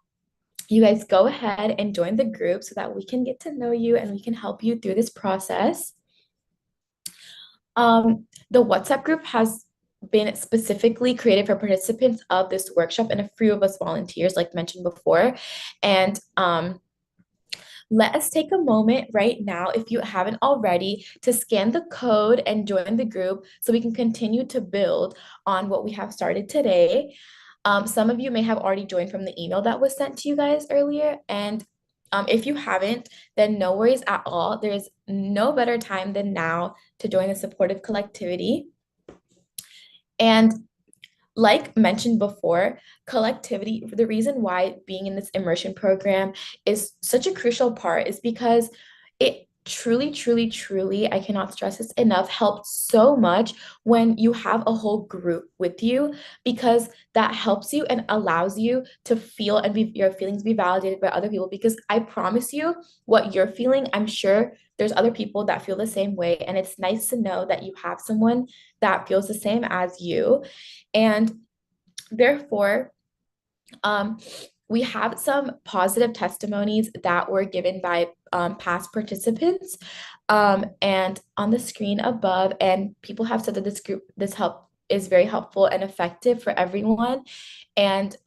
you guys go ahead and join the group so that we can get to know you and we can help you through this process. The WhatsApp group has been specifically created for participants of this workshop and a few of us volunteers, like mentioned before. And let us take a moment right now, if you haven't already, to scan the code and join the group so we can continue to build on what we have started today. Some of you may have already joined from the email that was sent to you guys earlier. And if you haven't, then no worries at all. There's no better time than now to join the supportive collectivity. And like mentioned before, collectivity, the reason why being in this immersion program is such a crucial part is because it truly, I cannot stress this enough, helps so much when you have a whole group with you, because that helps you and allows you to feel and your feelings be validated by other people. Because I promise you, what you're feeling, I'm sure there's other people that feel the same way. And it's nice to know that you have someone that feels the same as you. And therefore, we have some positive testimonies that were given by past participants, and on the screen above, and people have said that this help is very helpful and effective for everyone. And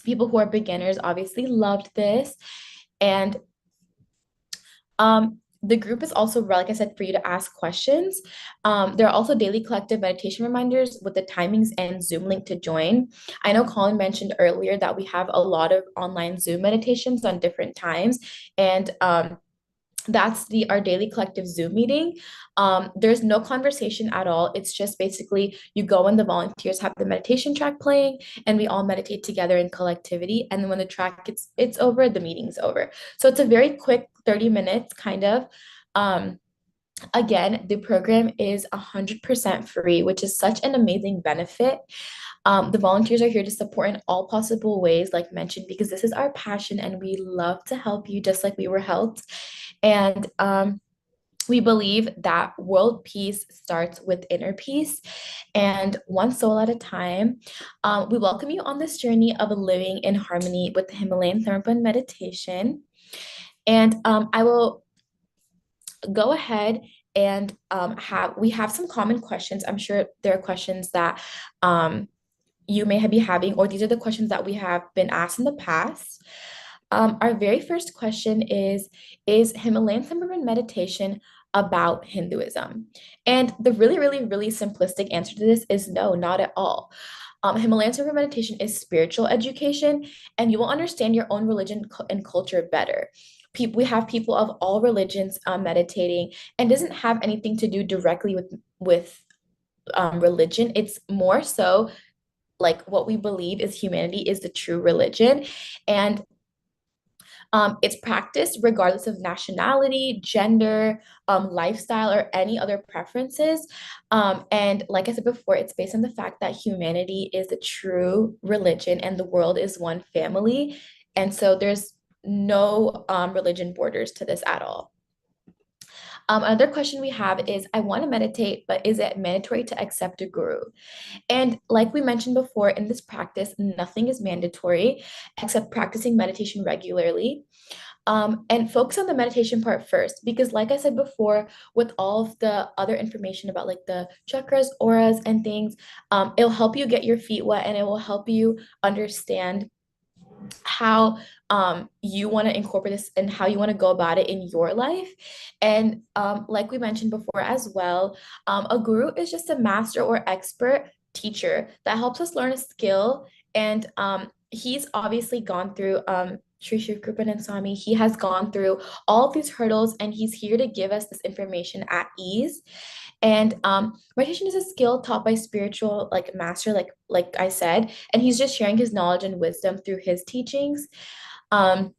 people who are beginners obviously loved this. And the group is also, like I said, for you to ask questions. There are also daily collective meditation reminders with the timings and Zoom link to join. I know Colin mentioned earlier that we have a lot of online Zoom meditations on different times, and that's our daily collective Zoom meeting. There's no conversation at all. It's just basically you go and the volunteers have the meditation track playing and we all meditate together in collectivity. And then when the track it's over, the meeting's over. So it's a very quick 30 minutes kind of. Again, the program is 100% free, which is such an amazing benefit. The volunteers are here to support in all possible ways, like mentioned, because this is our passion and we love to help you just like we were helped. And we believe that world peace starts with inner peace, and one soul at a time. We welcome you on this journey of living in harmony with the Himalayan Samarpan meditation. And I will go ahead and we have some common questions. I'm sure there are questions that you may be having, or these are the questions that we have been asked in the past. Our very first question is Himalayan Samarpan meditation about Hinduism? And the really simplistic answer to this is no, not at all. Himalayan Samarpan meditation is spiritual education, and you will understand your own religion and culture better. We have people of all religions meditating, and doesn't have anything to do directly with religion. It's more so like what we believe is humanity is the true religion, and it's practiced regardless of nationality, gender, lifestyle, or any other preferences. And like I said before, it's based on the fact that humanity is the true religion and the world is one family. And so there's no religion borders to this at all. Another question we have is, I want to meditate, but is it mandatory to accept a guru? And like we mentioned before, in this practice, nothing is mandatory except practicing meditation regularly. And focus on the meditation part first, because like I said before, with all of the other information about like the chakras, auras, and things, it'll help you get your feet wet and it will help you understand how you want to incorporate this and how you want to go about it in your life. And like we mentioned before as well, a guru is just a master or expert teacher that helps us learn a skill. And he's obviously gone through Shree Shivkrupanand Swami. He has gone through all of these hurdles, and he's here to give us this information at ease. And meditation is a skill taught by spiritual like master, like I said, and he's just sharing his knowledge and wisdom through his teachings. And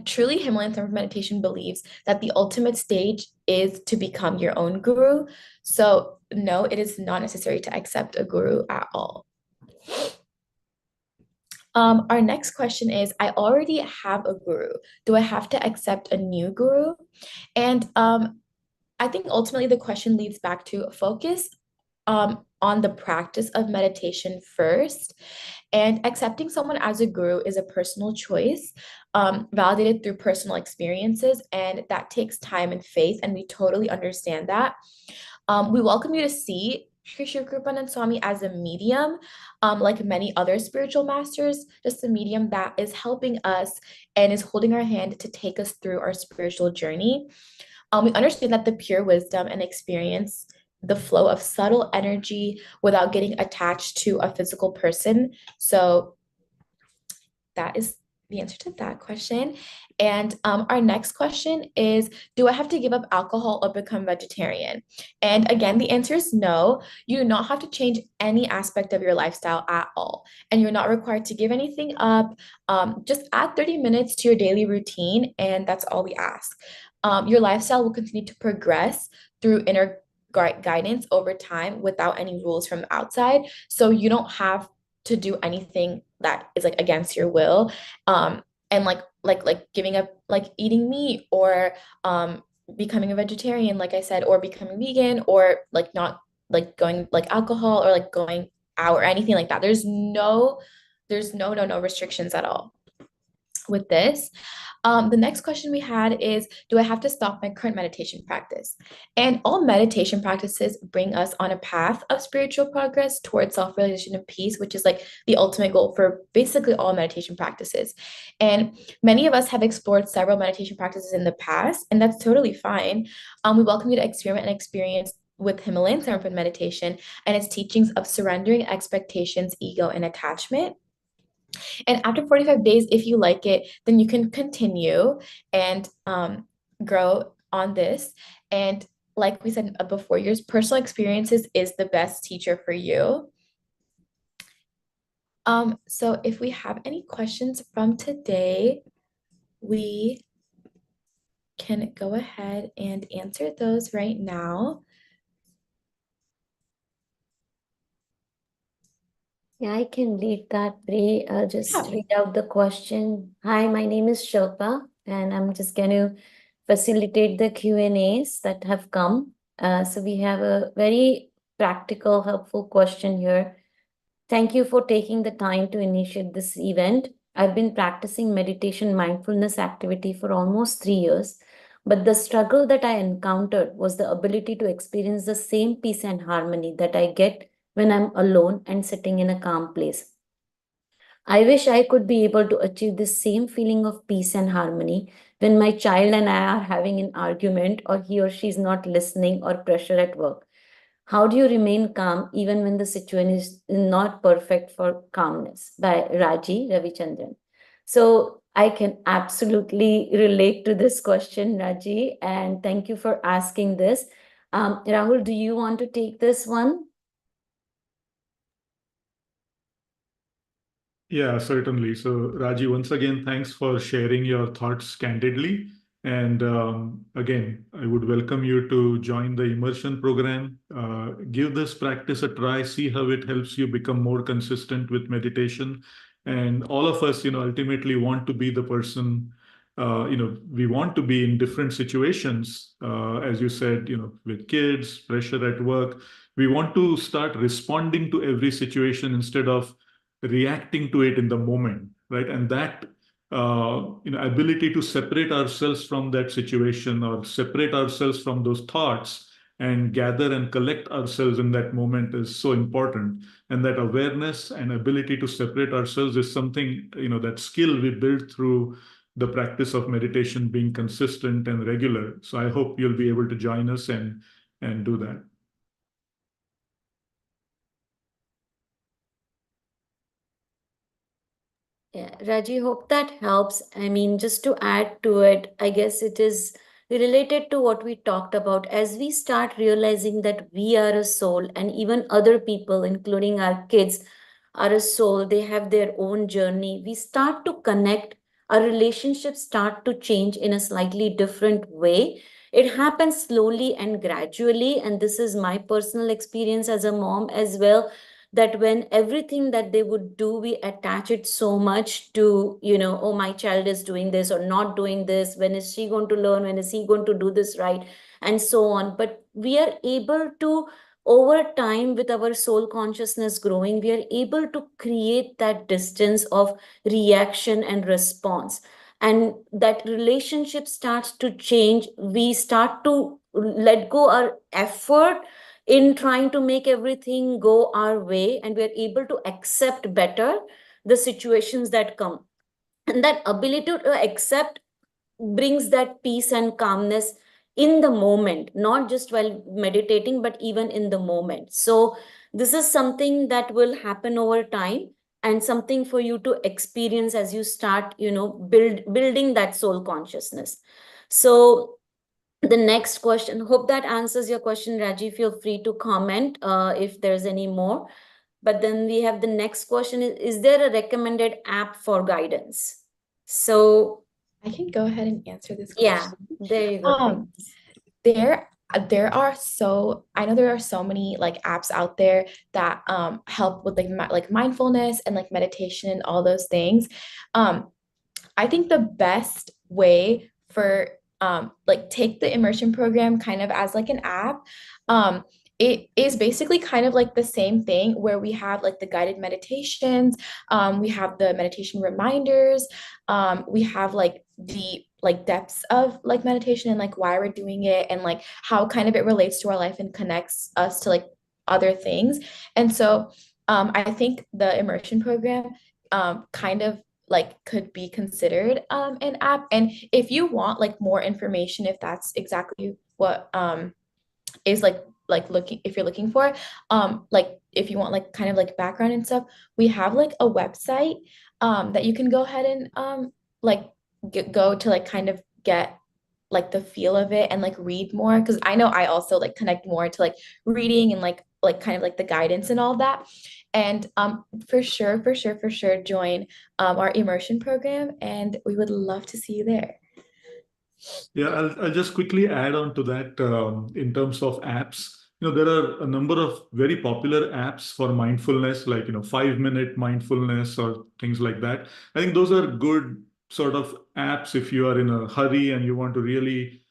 truly, Himalayan Samarpan meditation believes that the ultimate stage is to become your own guru. So no, it is not necessary to accept a guru at all. Our next question is, I already have a guru. Do I have to accept a new guru? And I think ultimately the question leads back to focus on the practice of meditation first. And accepting someone as a guru is a personal choice, validated through personal experiences, and that takes time and faith, and we totally understand that. We welcome you to see Shree Shivkrupanand Swami as a medium, like many other spiritual masters, just a medium that is helping us and is holding our hand to take us through our spiritual journey. We understand that the pure wisdom and experience the flow of subtle energy without getting attached to a physical person. So that is the answer to that question. And our next question is, do I have to give up alcohol or become vegetarian? And again, the answer is no. You do not have to change any aspect of your lifestyle at all. And you're not required to give anything up. Just add 30 minutes to your daily routine, and that's all we ask. Your lifestyle will continue to progress through inner guidance over time without any rules from the outside. So you don't have to do anything that is like against your will. And like giving up like eating meat or becoming a vegetarian, like I said, or becoming vegan, or like not like going like alcohol or like going out or anything like that. There's no restrictions at all with this. The next question we had is, do I have to stop my current meditation practice? And all meditation practices bring us on a path of spiritual progress towards self-realization and peace, which is like the ultimate goal for basically all meditation practices. And many of us have explored several meditation practices in the past, and that's totally fine. We welcome you to experiment and experience with Himalayan Samarpan meditation and its teachings of surrendering expectations, ego, and attachment. And after 45 days, if you like it, then you can continue and grow on this. And like we said before, your personal experiences is the best teacher for you. So if we have any questions from today, we can go ahead and answer those right now. Yeah, I can lead that, Bree. I'll just read out the question. Hi, my name is Shilpa, and I'm just going to facilitate the Q&As that have come. So we have a very practical, helpful question here. Thank you for taking the time to initiate this event. I've been practicing meditation mindfulness activity for almost 3 years, but the struggle that I encountered was the ability to experience the same peace and harmony that I get when I'm alone and sitting in a calm place. I wish I could be able to achieve the same feeling of peace and harmony when my child and I are having an argument or he or she is not listening or pressure at work. How do you remain calm even when the situation is not perfect for calmness? By Raji Ravichandran. So I can absolutely relate to this question, Raji, and thank you for asking this. Rahul, do you want to take this one? Yeah, certainly. So, Raji, once again, thanks for sharing your thoughts candidly. And again, I would welcome you to join the Immersion Program. Give this practice a try, see how it helps you become more consistent with meditation. And all of us, ultimately want to be the person, we want to be in different situations, as you said, with kids, pressure at work. We want to start responding to every situation instead of reacting to it in the moment, right? And that ability to separate ourselves from that situation or separate ourselves from those thoughts and gather and collect ourselves in that moment is so important. And that awareness and ability to separate ourselves is something, that skill we build through the practice of meditation being consistent and regular. So I hope you'll be able to join us and do that. Yeah, Raji, hope that helps. I mean, just to add to it, I guess it is related to what we talked about. As we start realizing that we are a soul, and even other people, including our kids, are a soul, they have their own journey. We start to connect, our relationships start to change in a slightly different way. It happens slowly and gradually, and this is my personal experience as a mom as well, that when everything that they would do, we attach it so much to, oh, my child is doing this or not doing this. When is she going to learn? When is he going to do this right? And so on. But we are able to, over time, with our soul consciousness growing, we are able to create that distance of reaction and response. And that relationship starts to change. We start to let go our effort in trying to make everything go our way, and we are able to accept better the situations that come. And that ability to accept brings that peace and calmness in the moment, not just while meditating, but even in the moment. So this is something that will happen over time, and something for you to experience as you start, building that soul consciousness. So the next question, hope that answers your question, Raji. Feel free to comment if there's any more. But then we have the next question, is there a recommended app for guidance? So I can go ahead and answer this yeah, question. there you go. There are so many like apps out there that help with like mindfulness and like meditation and all those things. I think the best way for like take the immersion program kind of as like an app. It is basically kind of like the same thing where we have like the guided meditations, we have the meditation reminders, we have like the like depths of like meditation and like why we're doing it and like how kind of it relates to our life and connects us to like other things. And so I think the immersion program kind of like could be considered an app. And if you want like more information, if that's exactly what is like looking, if you're looking for like if you want like kind of like background and stuff, we have like a website that you can go ahead and like go to like kind of get like the feel of it and like read more, because I know I also like connect more to like reading and like kind of like the guidance and all that. And for sure join our immersion program, and we would love to see you there. Yeah, I'll just quickly add on to that in terms of apps. There are a number of very popular apps for mindfulness, like, 5-minute mindfulness or things like that. I think those are good sort of apps if you are in a hurry and you want to really,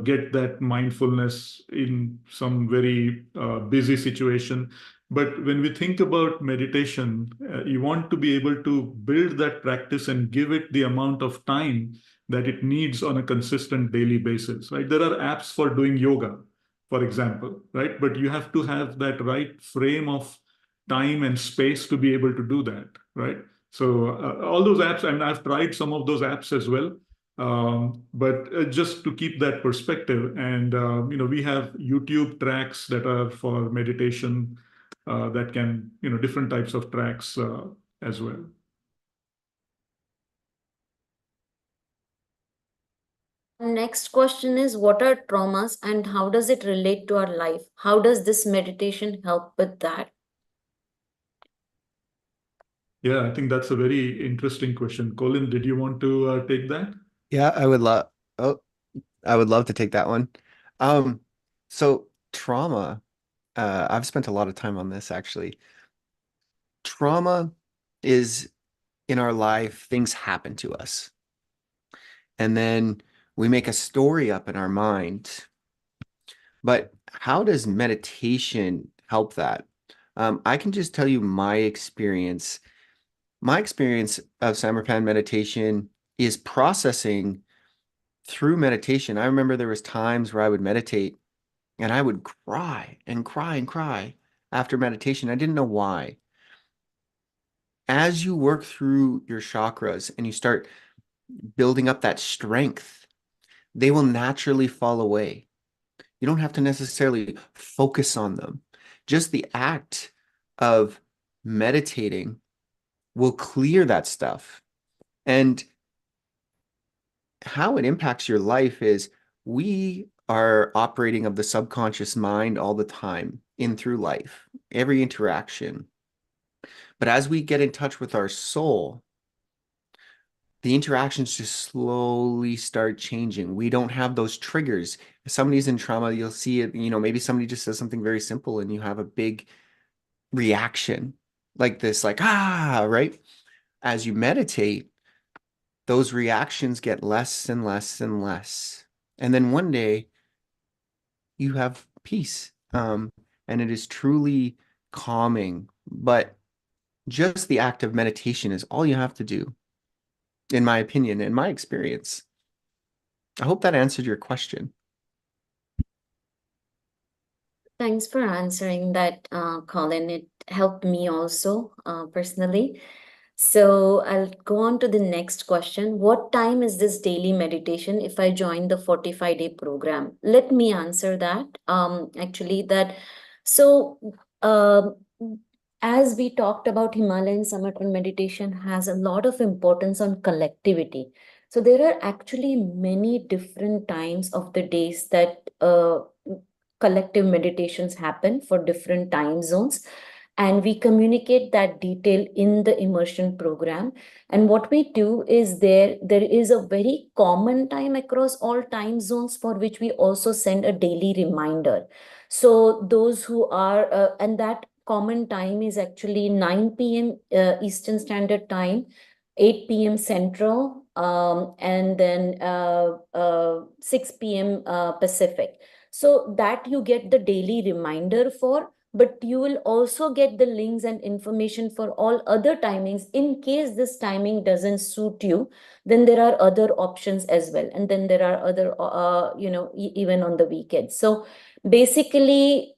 get that mindfulness in some very busy situation. But when we think about meditation, you want to be able to build that practice and give it the amount of time that it needs on a consistent daily basis, right? There are apps for doing yoga, for example, right? But you have to have that right frame of time and space to be able to do that, right? So all those apps, and I've tried some of those apps as well. But just to keep that perspective, and we have YouTube tracks that are for meditation that can, different types of tracks as well. Next question is, what are traumas and how does it relate to our life? How does this meditation help with that? Yeah, I think that's a very interesting question. Colin, did you want to take that? Yeah, I would love to take that one. So trauma, I've spent a lot of time on this actually. Trauma is in our life, things happen to us. And then we make a story up in our mind. But how does meditation help that? I can just tell you my experience. My experience of Samarpan meditation is processing through meditation. I remember there was times where I would meditate And I would cry and cry and cry after meditation. I didn't know why. As you work through your chakras and you start building up that strength, they will naturally fall away. You don't have to necessarily focus on them. Just the act of meditating will clear that stuff. And how it impacts your life is we are operating of the subconscious mind all the time in through life, every interaction. But as we get in touch with our soul, the interactions just slowly start changing. We don't have those triggers. If somebody's in trauma, you'll see it, maybe somebody just says something very simple and you have a big reaction like this, like, right? As you meditate, those reactions get less and less and less. And then one day you have peace. And it is truly calming. But just the act of meditation is all you have to do, in my opinion, in my experience. I hope that answered your question. Thanks for answering that, Colin. It helped me also personally. So I'll go on to the next question. What time is this daily meditation if I join the 45-day program? Let me answer that. As we talked about, Himalayan Samarpan meditation has a lot of importance on collectivity. So there are actually many different times of the days that collective meditations happen for different time zones. And we communicate that detail in the immersion program. And what we do is there is a very common time across all time zones for which we also send a daily reminder. So those who are, and that common time is actually 9 p.m. Eastern Standard Time, 8 p.m. Central, and then 6 p.m. Pacific. So that you get the daily reminder for, but you will also get the links and information for all other timings. In case this timing doesn't suit you, then there are other options as well. And then there are other, even on the weekends. So basically,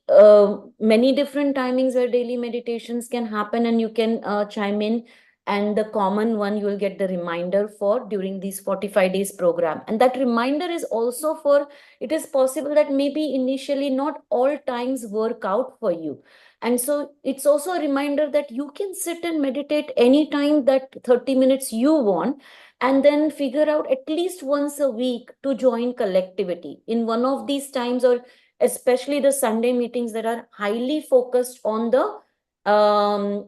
many different timings where daily meditations can happen, and you can chime in. And the common one you will get the reminder for during these 45 days program. And that reminder is also for, it is possible that maybe initially not all times work out for you. And so it's also a reminder that you can sit and meditate anytime that 30 minutes you want, and then figure out at least once a week to join collectivity in one of these times, or especially the Sunday meetings that are highly focused on the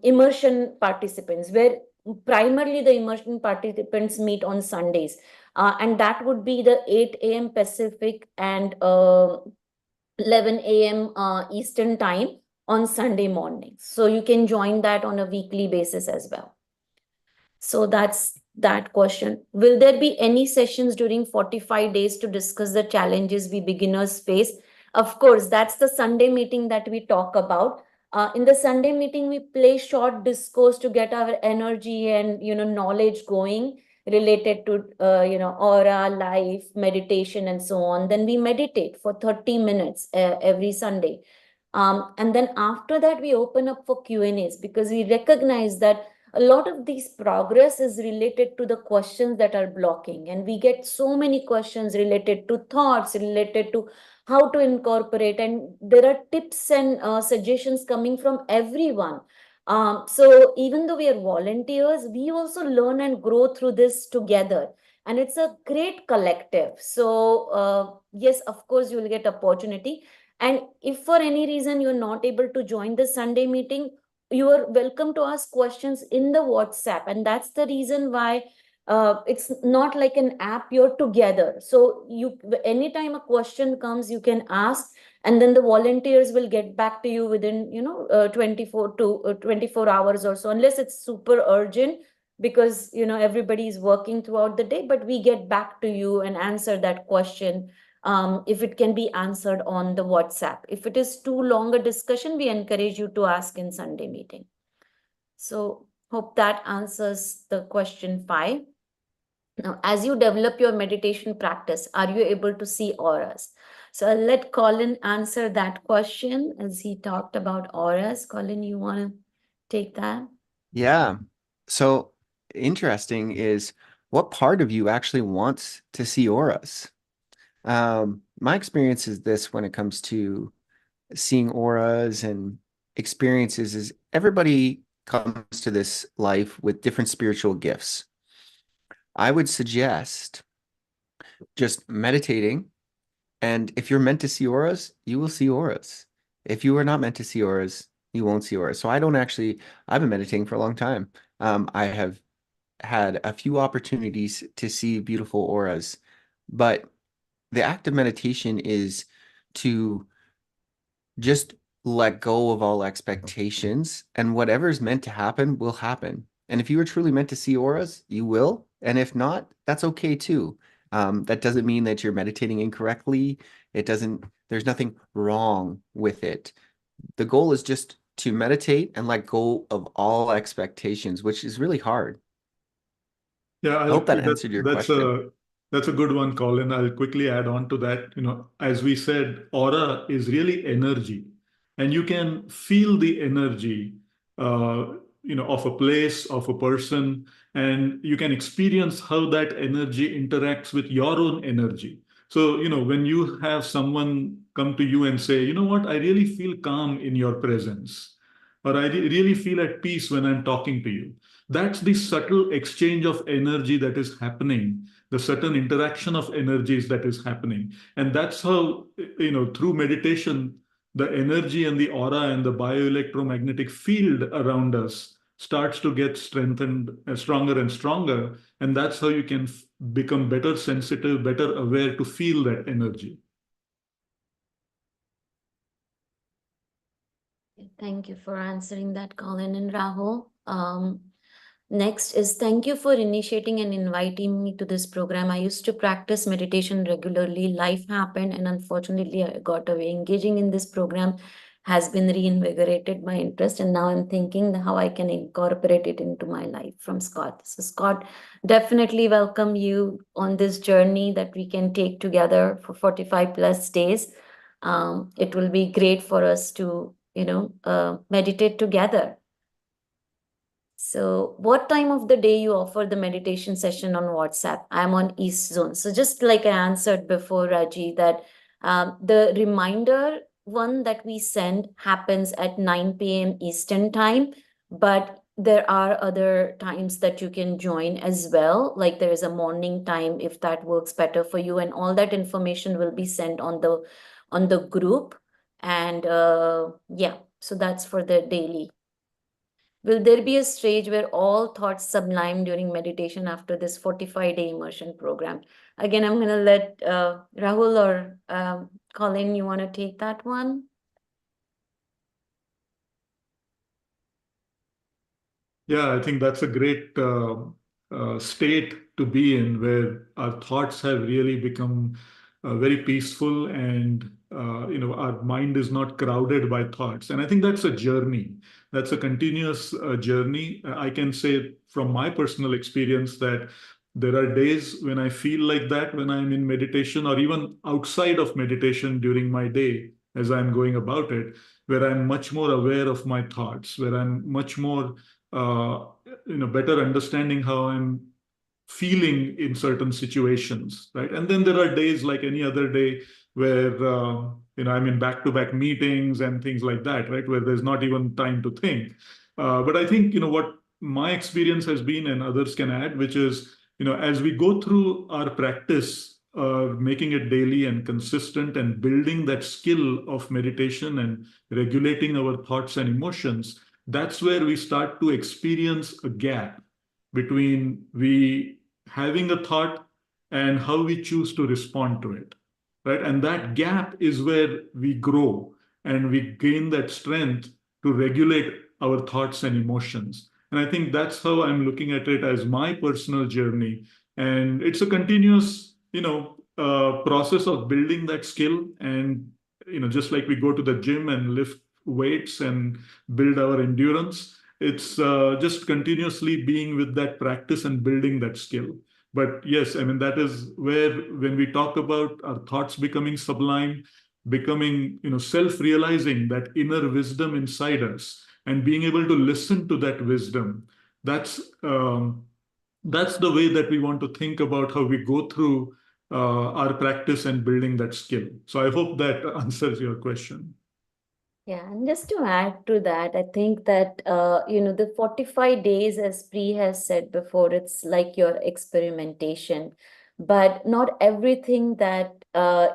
immersion participants, where primarily the immersion participants meet on Sundays. And that would be the 8 a.m. Pacific and 11 a.m. Eastern time on Sunday mornings. So you can join that on a weekly basis as well. So that's that question. Will there be any sessions during 45 days to discuss the challenges we beginners face? Of course, that's the Sunday meeting that we talk about. In the Sunday meeting, we play short discourse to get our energy and knowledge going related to aura, life, meditation, and so on. Then we meditate for 30 minutes every Sunday. And then after that, we open up for Q&As, because we recognize that a lot of these progress is related to the questions that are blocking. And we get so many questions related to thoughts, related to how to incorporate. And there are tips and suggestions coming from everyone. So even though we are volunteers, we also learn and grow through this together. And it's a great collective. So yes, of course, you will get opportunity. And if for any reason you're not able to join the Sunday meeting, you are welcome to ask questions in the WhatsApp. And that's the reason why it's not like an app, you're together. So anytime a question comes, you can ask, and then the volunteers will get back to you within 24 hours or so, unless it's super urgent, because everybody is working throughout the day. But we get back to you and answer that question if it can be answered on the WhatsApp. If it is too long a discussion, we encourage you to ask in Sunday meeting. So hope that answers the question 5. Now, as you develop your meditation practice, are you able to see auras? So I'll let Colin answer that question as he talked about auras. Colin, you want to take that? Yeah. So interesting is what part of you actually wants to see auras? My experience is this when it comes to seeing auras and experiences is everybody comes to this life with different spiritual gifts. I would suggest just meditating, and if you're meant to see auras, you will see auras. If you are not meant to see auras, you won't see auras. So I've been meditating for a long time. I have had a few opportunities to see beautiful auras, but the act of meditation is to just let go of all expectations, and whatever's meant to happen will happen. And if you are truly meant to see auras, you will. And if not, that's okay too. That doesn't mean that you're meditating incorrectly. There's nothing wrong with it. The goal is just to meditate and let go of all expectations, which is really hard. Yeah, I hope that answered your question. That's a good one, Colin. I'll quickly add on to that. As we said, aura is really energy, and you can feel the energy, of a place, of a person, and you can experience how that energy interacts with your own energy. So, when you have someone come to you and say, you know what, I really feel calm in your presence, or I really feel at peace when I'm talking to you. That's the subtle exchange of energy that is happening, the certain interaction of energies that is happening. And that's how, through meditation, the energy and the aura and the bioelectromagnetic field around us starts to get strengthened, stronger and stronger. And that's how you can become better sensitive, better aware to feel that energy. Thank you for answering that, Colin and Rahul. Next is thank you for initiating and inviting me to this program. I used to practice meditation regularly. Life happened, and unfortunately, I got away. Engaging in this program has been reinvigorated my interest, and now I'm thinking how I can incorporate it into my life. From Scott. So, Scott, definitely welcome you on this journey that we can take together for 45 plus days. It will be great for us to meditate together. So what time of the day you offer the meditation session on WhatsApp? I'm on East Zone. So just like I answered before, Raji, that the reminder one that we send happens at 9 p.m. Eastern time, but there are other times that you can join as well. Like there is a morning time if that works better for you, and all that information will be sent on the group. And yeah, so that's for the daily. Will there be a stage where all thoughts sublime during meditation after this 45-day immersion program? Again, I'm going to let Rahul or Colin, you want to take that one? Yeah, I think that's a great state to be in, where our thoughts have really become very peaceful, and our mind is not crowded by thoughts. And I think that's a journey. That's a continuous journey. I can say from my personal experience that there are days when I feel like that when I'm in meditation, or even outside of meditation during my day as I'm going about it, where I'm much more aware of my thoughts, where I'm much more better understanding how I'm feeling in certain situations, right? And then there are days like any other day where I'm in back-to-back meetings and things like that, right? Where there's not even time to think. But I think what my experience has been, and others can add, which is as we go through our practice, making it daily and consistent, and building that skill of meditation and regulating our thoughts and emotions, that's where we start to experience a gap between we having a thought and how we choose to respond to it, right? And that gap is where we grow and we gain that strength to regulate our thoughts and emotions. And I think that's how I'm looking at it as my personal journey. And it's a continuous, process of building that skill. And, just like we go to the gym and lift weights and build our endurance, it's just continuously being with that practice and building that skill. But yes, I mean, that is where, when we talk about our thoughts becoming sublime, becoming, self-realizing that inner wisdom inside us and being able to listen to that wisdom, that's the way that we want to think about how we go through our practice and building that skill. So I hope that answers your question. Yeah, and just to add to that, I think that the 45 days, as Pri has said before, it's like your experimentation, but not everything that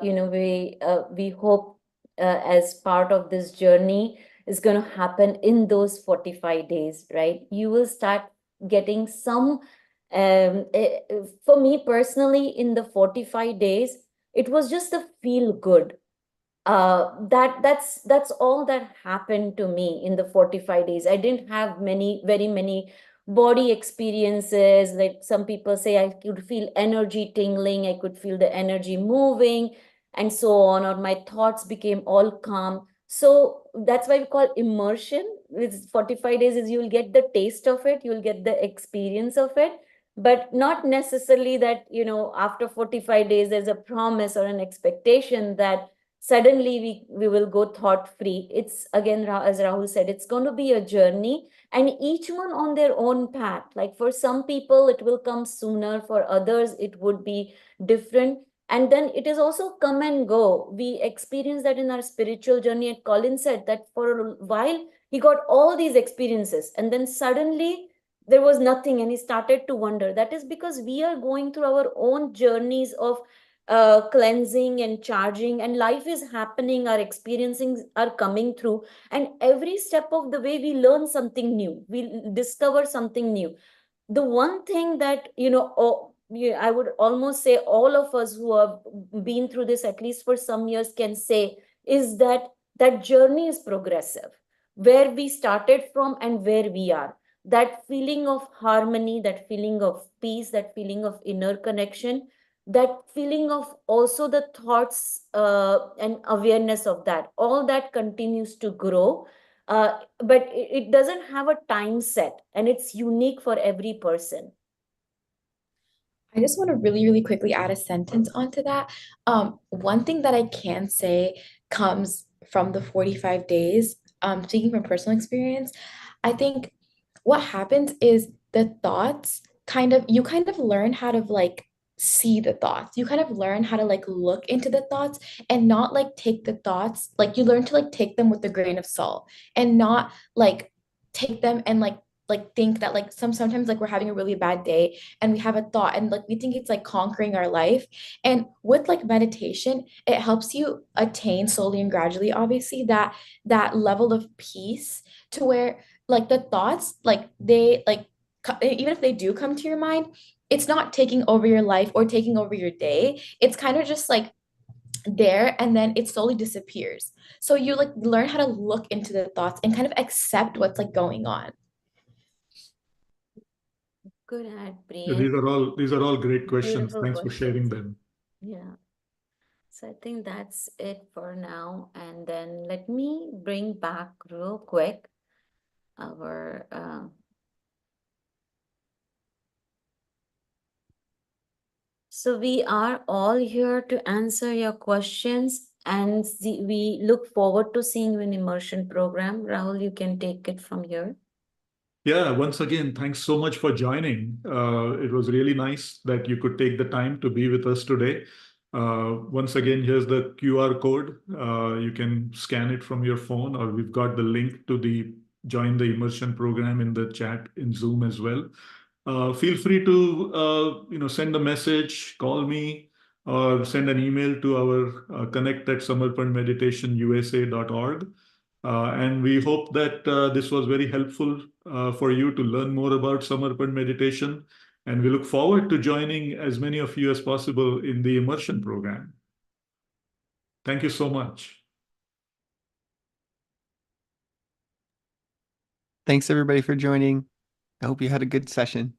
we hope as part of this journey is going to happen in those 45 days, right? You will start getting some. For me personally, in the 45 days, it was just a feel good. That's all that happened to me in the 45 days. I didn't have very many body experiences. Like some people say, I could feel energy tingling, I could feel the energy moving, and so on, or my thoughts became all calm. So that's why we call immersion. With 45 days is you'll get the taste of it, you'll get the experience of it, but not necessarily that after 45 days there's a promise or an expectation that suddenly we will go thought free. It's again, as Rahul said, it's going to be a journey, and each one on their own path. Like for some people it will come sooner, for others it would be different, and then it is also come and go. We experience that in our spiritual journey. And Colin said that for a while he got all these experiences, and then suddenly there was nothing, and he started to wonder. That is because we are going through our own journeys of cleansing and charging, and life is happening, our experiencing are coming through, and every step of the way we learn something new, we discover something new. The one thing that I would almost say all of us who have been through this at least for some years can say is that that journey is progressive. Where we started from and where we are, that feeling of harmony, that feeling of peace, that feeling of inner connection, that feeling of also the thoughts and awareness of that, all that continues to grow, but it doesn't have a time set, and it's unique for every person. I just want to really, really quickly add a sentence onto that. One thing that I can say comes from the 45 days, speaking from personal experience, I think what happens is the thoughts you kind of learn how to like see the thoughts. You kind of learn how to like look into the thoughts and not like take the thoughts, like you learn to like take them with a grain of salt and not like take them and like think that like sometimes like we're having a really bad day and we have a thought and like we think it's like conquering our life. And with like meditation, it helps you attain slowly and gradually, obviously, that level of peace to where like the thoughts, like they like even if they do come to your mind, it's not taking over your life or taking over your day. It's kind of just like there, and then it slowly disappears. So you like learn how to look into the thoughts and kind of accept what's like going on. Good ad, Yeah, Priya. these are all great questions. Beautiful Thanks for sharing questions. them. Yeah. So I think that's it for now. And then let me bring back real quick our so we are all here to answer your questions, and we look forward to seeing you in immersion program. Rahul, you can take it from here. Yeah, once again, thanks so much for joining. It was really nice that you could take the time to be with us today. Once again, here's the QR code. You can scan it from your phone, or we've got the link to the join the immersion program in the chat in Zoom as well. Feel free to send a message, call me, or send an email to our connect@samarpanmeditationusa.org. And we hope that this was very helpful for you to learn more about Samarpan meditation. And we look forward to joining as many of you as possible in the immersion program. Thank you so much. Thanks everybody for joining. I hope you had a good session.